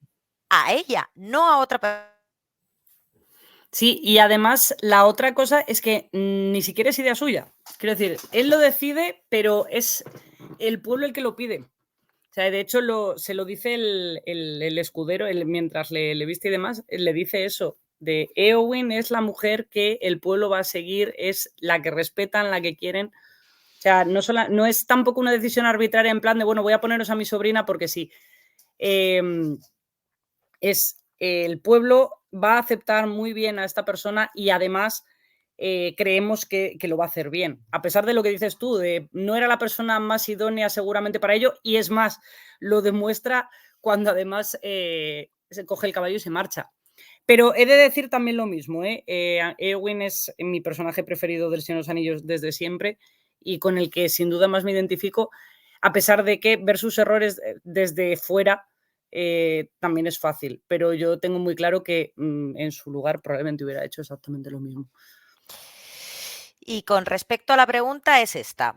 a ella, no a otra persona. Sí, y además la otra cosa es que ni siquiera es idea suya. Quiero decir, él lo decide, pero es el pueblo el que lo pide. O sea, de hecho, se lo dice el escudero, mientras le viste y demás, le dice eso, de Eowyn es la mujer que el pueblo va a seguir, es la que respetan, la que quieren. O sea, no es tampoco una decisión arbitraria en plan de, bueno, voy a poneros a mi sobrina porque sí. Es el pueblo va a aceptar muy bien a esta persona y además creemos que lo va a hacer bien. A pesar de lo que dices tú, de no era la persona más idónea seguramente para ello, y es más, lo demuestra cuando además se coge el caballo y se marcha. Pero he de decir también lo mismo, Eowyn es mi personaje preferido del Señor de los Anillos desde siempre y con el que sin duda más me identifico, a pesar de que ver sus errores desde fuera también es fácil, pero yo tengo muy claro que en su lugar probablemente hubiera hecho exactamente lo mismo. Y con respecto a la pregunta es esta.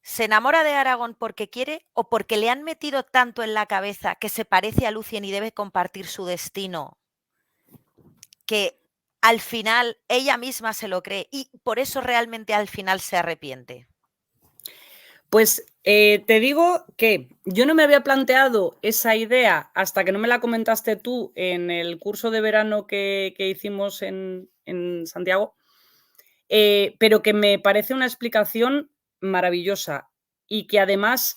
¿Se enamora de Aragorn porque quiere o porque le han metido tanto en la cabeza que se parece a Lucien y debe compartir su destino, que al final ella misma se lo cree y por eso realmente al final se arrepiente? Pues te digo que yo no me había planteado esa idea hasta que no me la comentaste tú en el curso de verano que hicimos en Santiago, pero que me parece una explicación maravillosa y que además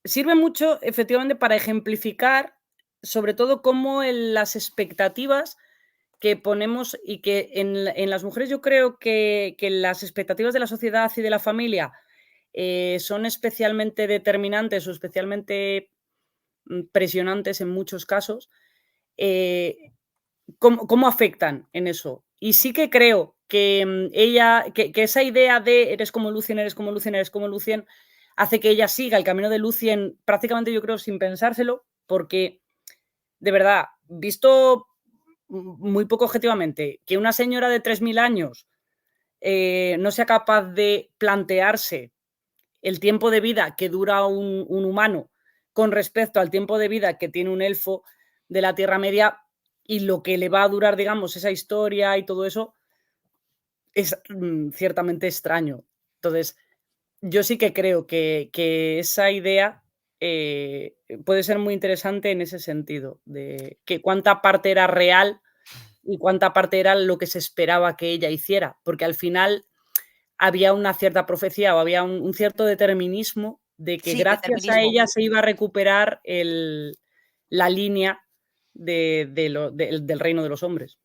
sirve mucho efectivamente para ejemplificar sobre todo cómo las expectativas que ponemos y que en las mujeres yo creo que las expectativas de la sociedad y de la familia son especialmente determinantes o especialmente presionantes en muchos casos, cómo afectan en eso. Y sí que creo que que esa idea de eres como Lucien, eres como Lucien, eres como Lucien, hace que ella siga el camino de Lucien prácticamente yo creo sin pensárselo, porque de verdad, visto muy poco objetivamente, que una señora de 3000 años no sea capaz de plantearse el tiempo de vida que dura un humano con respecto al tiempo de vida que tiene un elfo de la Tierra Media y lo que le va a durar, digamos, esa historia y todo eso, es ciertamente extraño. Entonces, yo sí que creo que esa idea puede ser muy interesante en ese sentido, de que cuánta parte era real y cuánta parte era lo que se esperaba que ella hiciera, porque al final había una cierta profecía o había un cierto determinismo de que Sí, gracias a determinismo. ella se iba a recuperar la línea del reino de los hombres.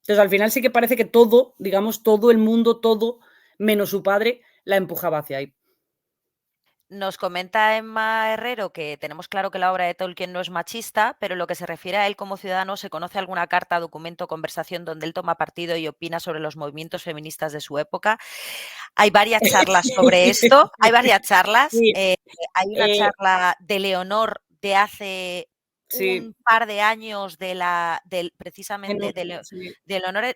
Entonces, al final sí que parece que todo, digamos, todo el mundo, todo, menos su padre, la empujaba hacia ahí. Nos comenta Emma Herrero que tenemos claro que la obra de Tolkien no es machista, pero en lo que se refiere a él como ciudadano, ¿se conoce alguna carta, documento, conversación donde él toma partido y opina sobre los movimientos feministas de su época? Hay varias charlas sobre esto, hay varias charlas. Sí, Hay una charla de Leonor de hace sí, un par de años precisamente sí, de Leonor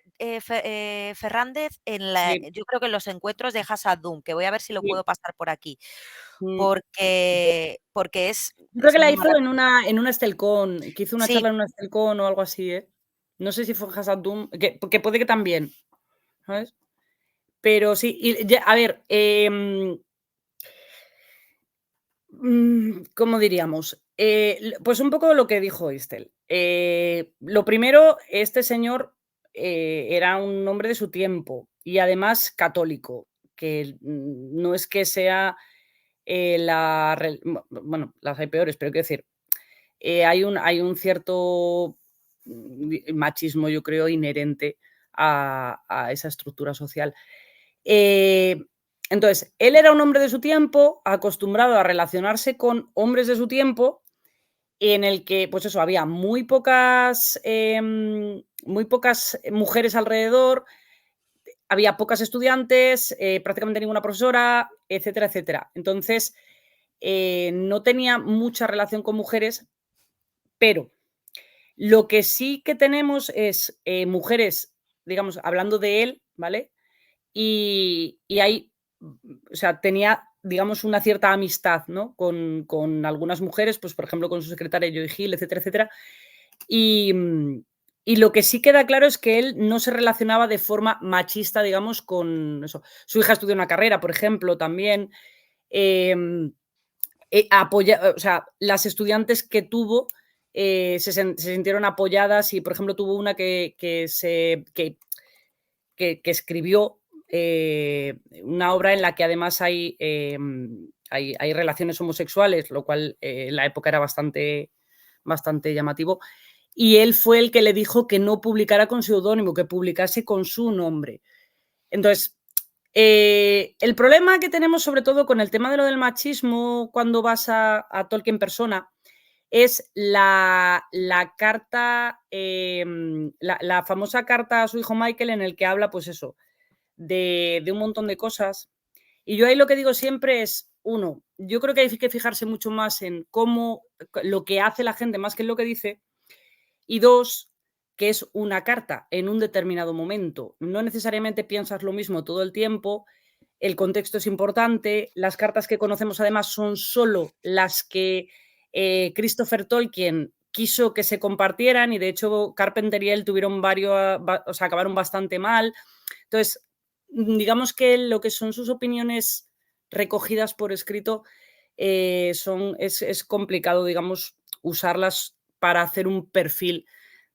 Fernández sí, yo creo que en los encuentros de Hasad Dum, que voy a ver si lo sí. puedo pasar por aquí. Mm. Porque Yo creo es que la hizo maravilloso. en una Estelcon, que hizo una Sí, charla en una Estelcon o algo así, ¿eh? No sé si fue en Hasad Dum, que puede que también, ¿sabes? Pero sí, y ya, a ver, ¿cómo diríamos? Pues un poco lo que dijo Estel. Lo primero, este señor era un hombre de su tiempo y además católico, que no es que sea bueno, las hay peores, pero quiero decir, hay un cierto machismo, yo creo, inherente a esa estructura social. Eh, entonces, él era un hombre de su tiempo, acostumbrado a relacionarse con hombres de su tiempo, en el que, pues eso, había muy pocas mujeres alrededor, había pocas estudiantes, prácticamente ninguna profesora, etcétera, etcétera. Entonces, no tenía mucha relación con mujeres, pero Lo que sí que tenemos es mujeres, digamos, hablando de él, ¿vale? Y hay, o sea, tenía, digamos, una cierta amistad, ¿no? Con algunas mujeres, pues, por ejemplo, con su secretaria Joy Hill, etcétera, etcétera. Y, y lo que sí queda claro es que él no se relacionaba de forma machista, digamos, con eso. Su hija estudió una carrera, por ejemplo, también. O sea, las estudiantes que tuvo se sintieron apoyadas y, por ejemplo, tuvo una que escribió una obra en la que además hay relaciones homosexuales, lo cual en la época era bastante, bastante llamativo. Y él fue el que le dijo que no publicara con seudónimo, que publicase con su nombre. Entonces, el problema que tenemos sobre todo con el tema de lo del machismo cuando vas a Tolkien persona es la carta, la famosa carta a su hijo Michael en el que habla, pues eso, de un montón de cosas. Y yo ahí lo que digo siempre es, uno, yo creo que hay que fijarse mucho más en cómo lo que hace la gente más que en lo que dice. Y dos, que es una carta en un determinado momento. No necesariamente piensas lo mismo todo el tiempo, el contexto es importante, las cartas que conocemos además son solo las que Christopher Tolkien quiso que se compartieran y de hecho Carpenter y él tuvieron varios, o sea, acabaron bastante mal. Entonces, digamos que lo que son sus opiniones recogidas por escrito es complicado, digamos, usarlas para hacer un perfil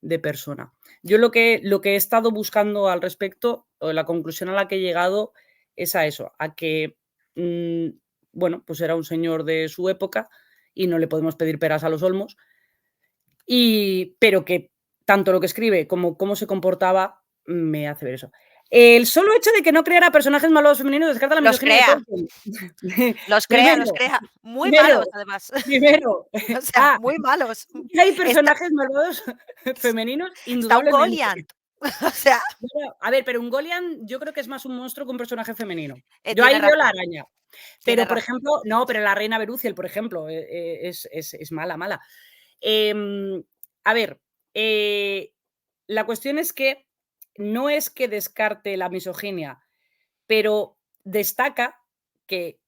de persona. Yo lo que he estado buscando al respecto, o la conclusión a la que he llegado, es a eso, a que, bueno, pues era un señor de su época y no le podemos pedir peras a los olmos, pero que tanto lo que escribe como cómo se comportaba me hace ver eso. El solo hecho de que no creara personajes malvados femeninos descarta la Los misoginia de crea, Tolkien. los crea, los Primero, crea. Muy malos, primero, además. primero. O sea, muy malos. Que hay Está personajes malvados femeninos, está un indudablemente. Goliant. O sea, Bueno, a ver, pero un Golian yo creo que es más un monstruo que un personaje femenino. Yo tiene ahí veo la razón, araña. tiene Pero, por razón. ejemplo, no, pero la reina Beruciel, por ejemplo, es mala, mala. Em, a ver, la cuestión es que no es que descarte la misoginia, pero destaca que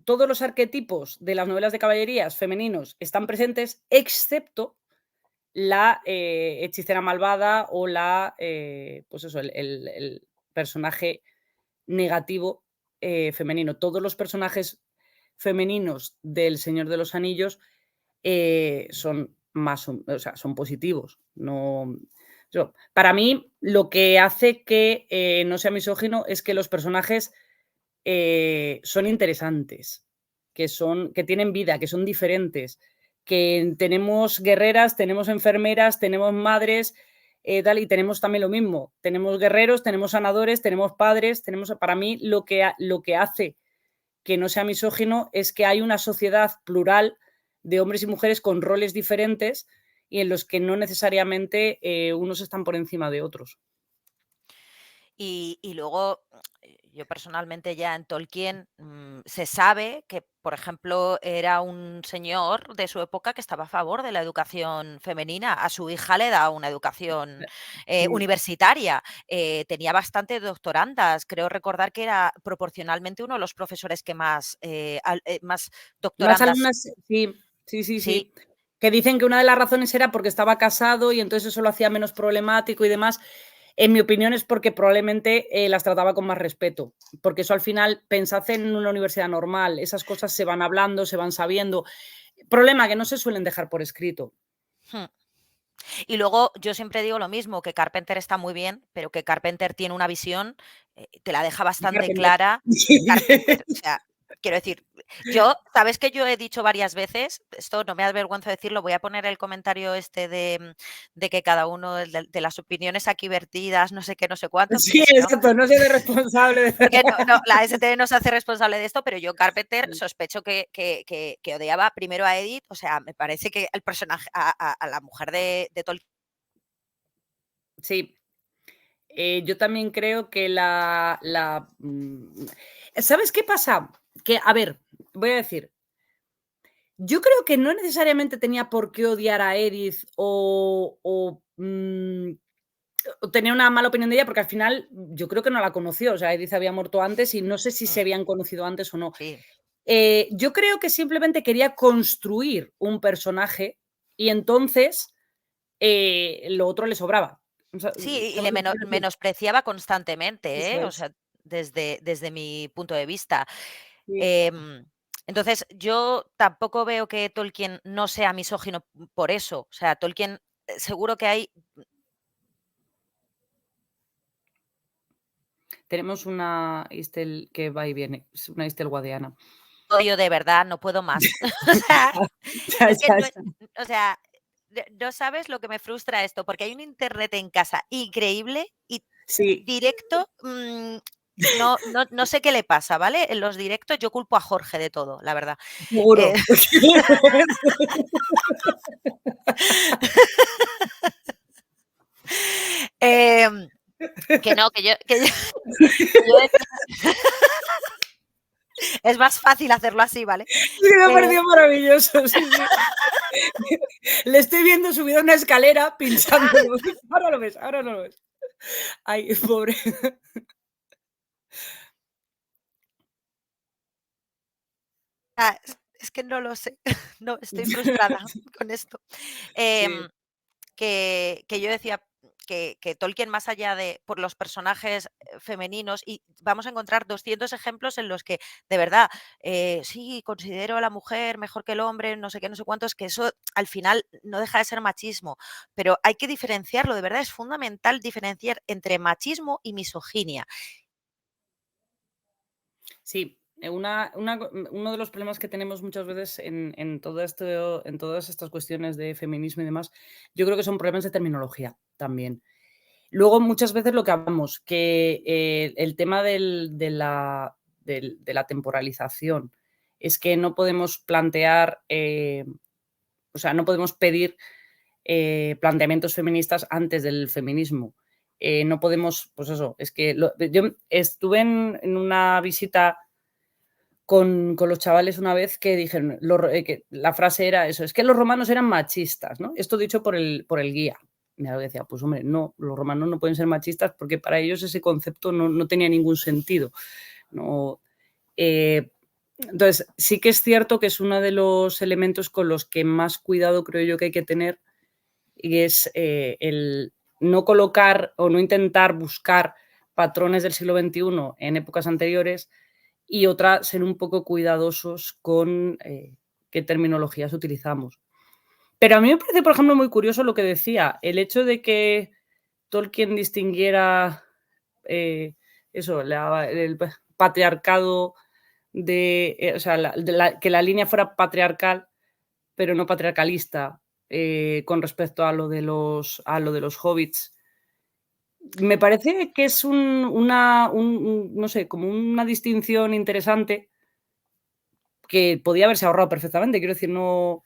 todos los arquetipos de las novelas de caballerías femeninos están presentes, excepto la hechicera malvada o pues eso, el personaje negativo femenino. Todos los personajes femeninos del Señor de los Anillos son más, o sea, son positivos. No, para mí, lo que hace que no sea misógino es que los personajes son interesantes, que tienen vida, que son diferentes, que tenemos guerreras, tenemos enfermeras, tenemos madres, tal, y tenemos también lo mismo. Tenemos guerreros, tenemos sanadores, tenemos padres, para mí lo que hace que no sea misógino es que hay una sociedad plural de hombres y mujeres con roles diferentes y en los que no necesariamente unos están por encima de otros. Y luego, yo personalmente ya en Tolkien, se sabe que, por ejemplo, era un señor de su época que estaba a favor de la educación femenina. A su hija le da una educación, Sí. universitaria. Tenía bastantes doctorandas. Creo recordar que era proporcionalmente uno de los profesores que más Más doctorandas. alumnas, sí, sí, sí, Sí, sí. Que dicen que una de las razones era porque estaba casado y entonces eso lo hacía menos problemático y demás. En mi opinión es porque probablemente las trataba con más respeto, porque eso al final, pensad en una universidad normal, esas cosas se van hablando, se van sabiendo. Problema que no se suelen dejar por escrito. mm. Y luego yo siempre digo lo mismo, que Carpenter está muy bien, pero que Carpenter tiene una visión, te la deja bastante Carpenter. clara. Carpenter, o sea, quiero decir, yo, ¿sabes que yo he dicho varias veces? Esto no me avergüenzo decirlo, voy a poner el comentario este de que cada uno de las opiniones aquí vertidas, no sé qué, no sé cuánto, Sí, porque si no, exacto, no se de responsable de porque no, la STD no se hace responsable de esto, pero yo Carpenter sospecho que odiaba primero a Edith, o sea, me parece que el personaje, a la mujer de Tolkien. Sí. Yo también creo que ¿sabes qué pasa? Que, a ver, voy a decir, Yo creo que no necesariamente tenía por qué odiar a Edith o tenía una mala opinión de ella, porque al final yo creo que no la conoció. O sea, Edith había muerto antes y no sé si se Mm, habían conocido antes o no. sí. Yo creo que simplemente quería construir un personaje y entonces lo otro le sobraba. O sea, Sí, y ¿sabes le lo que quiero decir? menospreciaba constantemente, Eso ¿eh? O es. sea, desde mi punto de vista. Sí. Em, entonces, yo tampoco veo que Tolkien no sea misógino por eso. O sea, Tolkien, seguro que hay Tenemos una Istel que va y viene, es una Istel guadiana. odio de verdad, no puedo más. O sea, Ya, es que ya, no ya. o sea, no sabes lo que me frustra esto, porque hay un internet en casa increíble y Sí, directo, no sé qué le pasa, ¿vale? En los directos yo culpo a Jorge de todo, la verdad. Eh, seguro. em, que no, que yo decía es más fácil hacerlo así, ¿vale? Sí, me ha Eh, parecido maravilloso, sí, sí. Le estoy viendo subido a una escalera pinchando. Ahora lo ves, ahora no lo ves. Ay, pobre. es que no lo sé, no, estoy frustrada con esto. Sí, Em que yo decía que Tolkien, más allá de por los personajes femeninos, y vamos a encontrar 200 ejemplos en los que, de verdad, sí, considero a la mujer mejor que el hombre, no sé qué, no sé cuántos, que eso al final no deja de ser machismo, pero hay que diferenciarlo, de verdad es fundamental diferenciar entre machismo y misoginia. sí. Uno de los problemas que tenemos muchas veces en todo esto, en todas estas cuestiones de feminismo y demás, yo creo que son problemas de terminología también. Luego, muchas veces lo que hablamos, que el tema de la temporalización es que no podemos plantear, o sea, no podemos pedir planteamientos feministas antes del feminismo. No podemos, pues eso, es que yo estuve en una visita con los chavales una vez que dijeron, que la frase era eso, es que los romanos eran machistas, ¿no? Esto dicho por el guía. Y algo decía, pues hombre, no, los romanos no pueden ser machistas porque para ellos ese concepto no tenía ningún sentido. No, eh, entonces, sí que es cierto que es uno de los elementos con los que más cuidado creo yo que hay que tener y es el no colocar o no intentar buscar patrones del siglo XXI en épocas anteriores y otra, ser un poco cuidadosos con qué terminologías utilizamos. Pero a mí me parece, por ejemplo, muy curioso lo que decía, el hecho de que Tolkien distinguiera eh, eso, el patriarcado o sea, que la línea fuera patriarcal, pero no patriarcalista, con respecto a lo de los hobbits. Me parece que es no sé, como una distinción interesante que podía haberse ahorrado perfectamente. Quiero decir, no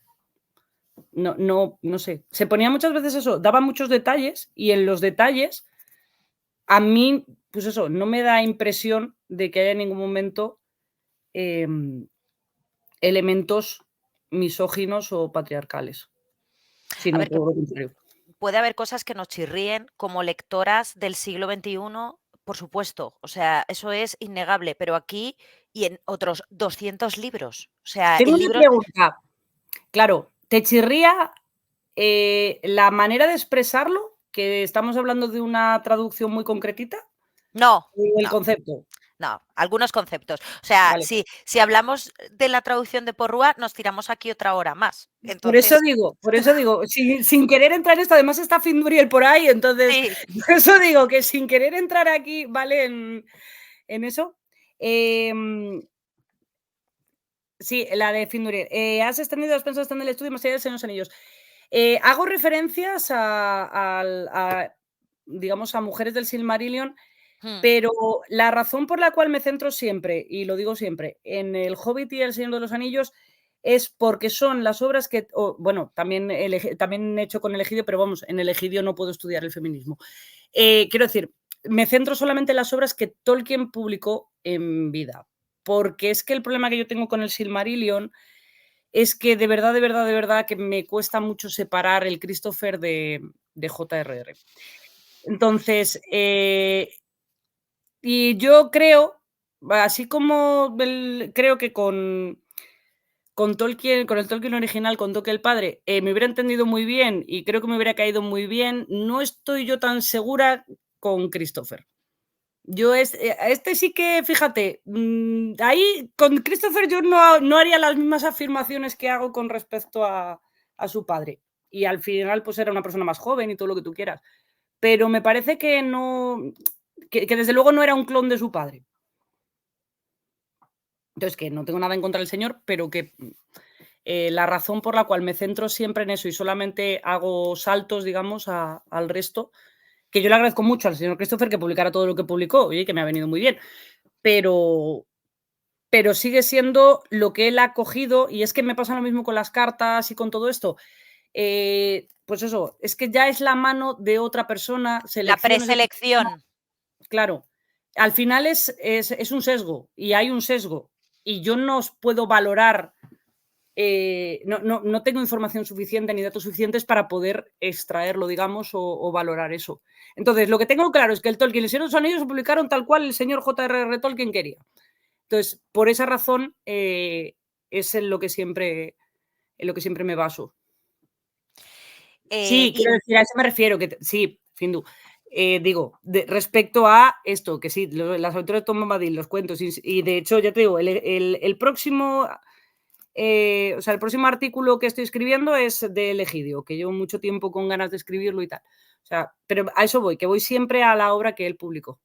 sé. Se ponía muchas veces eso, daba muchos detalles y en los detalles a mí, pues eso, no me da impresión de que haya en ningún momento elementos misóginos o patriarcales, A sino ver, que todo lo contrario. puede haber cosas que nos chirríen como lectoras del siglo XXI, por supuesto, o sea, eso es innegable, pero aquí y en otros 200 libros, o sea, Tengo en una libros pregunta. Claro, ¿te chirría la manera de expresarlo? ¿Que estamos hablando de una traducción muy concretita? no, ¿O el no, concepto? no, algunos conceptos. O sea, Vale. si hablamos de la traducción de Porrúa, nos tiramos aquí otra hora más. Por eso Entonces, digo, por eso digo, sin querer entrar en esto, además está Finduriel por ahí, entonces, sí, por eso digo que sin querer entrar aquí, ¿vale? En eso. Em, sí, la de Finduriel. ¿Has extendido, has pensado extender el estudio más allá del Señor de los Anillos? Hago referencias digamos, a mujeres del Silmarillion, mm, pero la razón por la cual me centro siempre, y lo digo siempre, en El Hobbit y El Señor de los Anillos es porque son las obras que, bueno, también he hecho con El Egidio, pero vamos, en El Egidio no puedo estudiar el feminismo. Quiero decir, me centro solamente en las obras que Tolkien publicó en vida, porque es que el problema que yo tengo con el Silmarillion es que de verdad que me cuesta mucho separar el Christopher de J.R.R. Entonces, y yo creo, así como creo que con Tolkien, con el Tolkien original, con Tolkien el padre, me hubiera entendido muy bien y creo que me hubiera caído muy bien, no estoy yo tan segura con Christopher. Yo este sí que, fíjate, ahí con Christopher yo no haría las mismas afirmaciones que hago con respecto a su padre. Y al final, pues era una persona más joven y todo lo que tú quieras. Pero me parece que no, que desde luego no era un clon de su padre. Entonces, que no tengo nada en contra del señor, pero que la razón por la cual me centro siempre en eso y solamente hago saltos, digamos, al resto, que yo le agradezco mucho al señor Christopher que publicara todo lo que publicó, oye, que me ha venido muy bien, pero sigue siendo lo que él ha cogido, y es que me pasa lo mismo con las cartas y con todo esto. Pues eso, es que ya es la mano de otra persona, La selecciones de otra persona, preselección. claro. Al final es un sesgo, y hay un sesgo, y yo no os puedo valorar, no tengo información suficiente ni datos suficientes para poder extraerlo, digamos, o valorar eso. Entonces, lo que tengo claro es que el Tolkien y el Señor de los Anillos se publicaron tal cual el señor J.R.R. Tolkien quería. Entonces, por esa razón, es en lo que siempre me baso. Sí, Y quiero decir, a eso me refiero, que sí, Findu. Digo, respecto a esto, que sí, las aventuras de Tom Bombadil, los cuentos, y de hecho, ya te digo, el próximo, o sea, el próximo artículo que estoy escribiendo es de El Egidio, que llevo mucho tiempo con ganas de escribirlo y tal. O sea, pero a eso voy, que voy siempre a la obra que él publicó.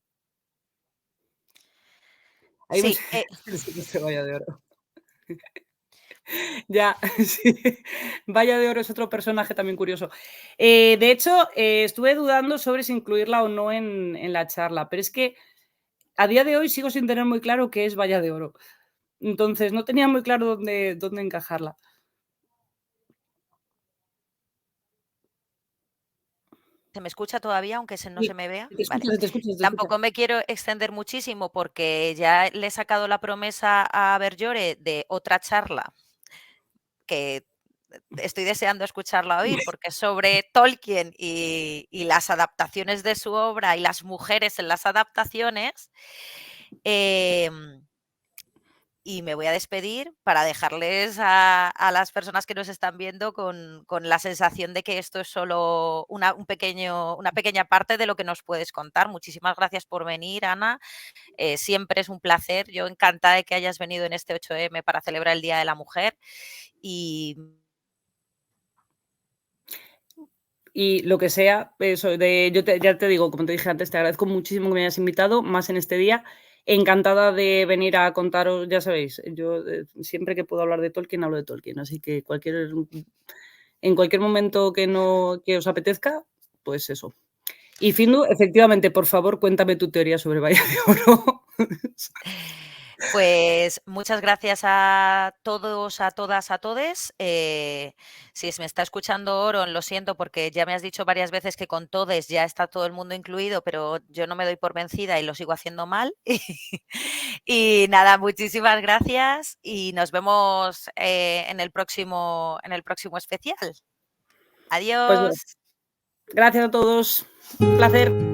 Ahí sí, se vaya de oro. Ya, sí. Vaya de Oro es otro personaje también curioso. De hecho, estuve dudando sobre si incluirla o no en la charla, pero es que a día de hoy sigo sin tener muy claro qué es Valla de Oro. Entonces, no tenía muy claro dónde encajarla. ¿se me escucha todavía, aunque no se Sí, me vea? se te Vale. escucha, se te escucha, se te escucha. Tampoco me quiero extender muchísimo porque ya le he sacado la promesa a Berllore de otra charla que estoy deseando escucharla oír, porque es sobre Tolkien y las adaptaciones de su obra y las mujeres en las adaptaciones. Y me voy a despedir para dejarles a las personas que nos están viendo con la sensación de que esto es solo una pequeña parte de lo que nos puedes contar. Muchísimas gracias por venir, Ana. Siempre es un placer. Yo encantada de que hayas venido en este 8M para celebrar el Día de la Mujer. Y Lo que sea, eso, ya te digo, como te dije antes, te agradezco muchísimo que me hayas invitado, más en este día. Encantada de venir a contaros, ya sabéis, yo siempre que puedo hablar de Tolkien, hablo de Tolkien, así que en cualquier momento que os apetezca, pues eso. Y Findu, efectivamente, por favor, cuéntame tu teoría sobre Valla de Oro. pues muchas gracias a todos, a todas, a todes. Si me está escuchando Oron, lo siento porque ya me has dicho varias veces que con todes ya está todo el mundo incluido, pero yo no me doy por vencida y lo sigo haciendo mal. Y nada, muchísimas gracias y nos vemos en el próximo especial. Pues bueno, Adiós. gracias a todos. Un placer.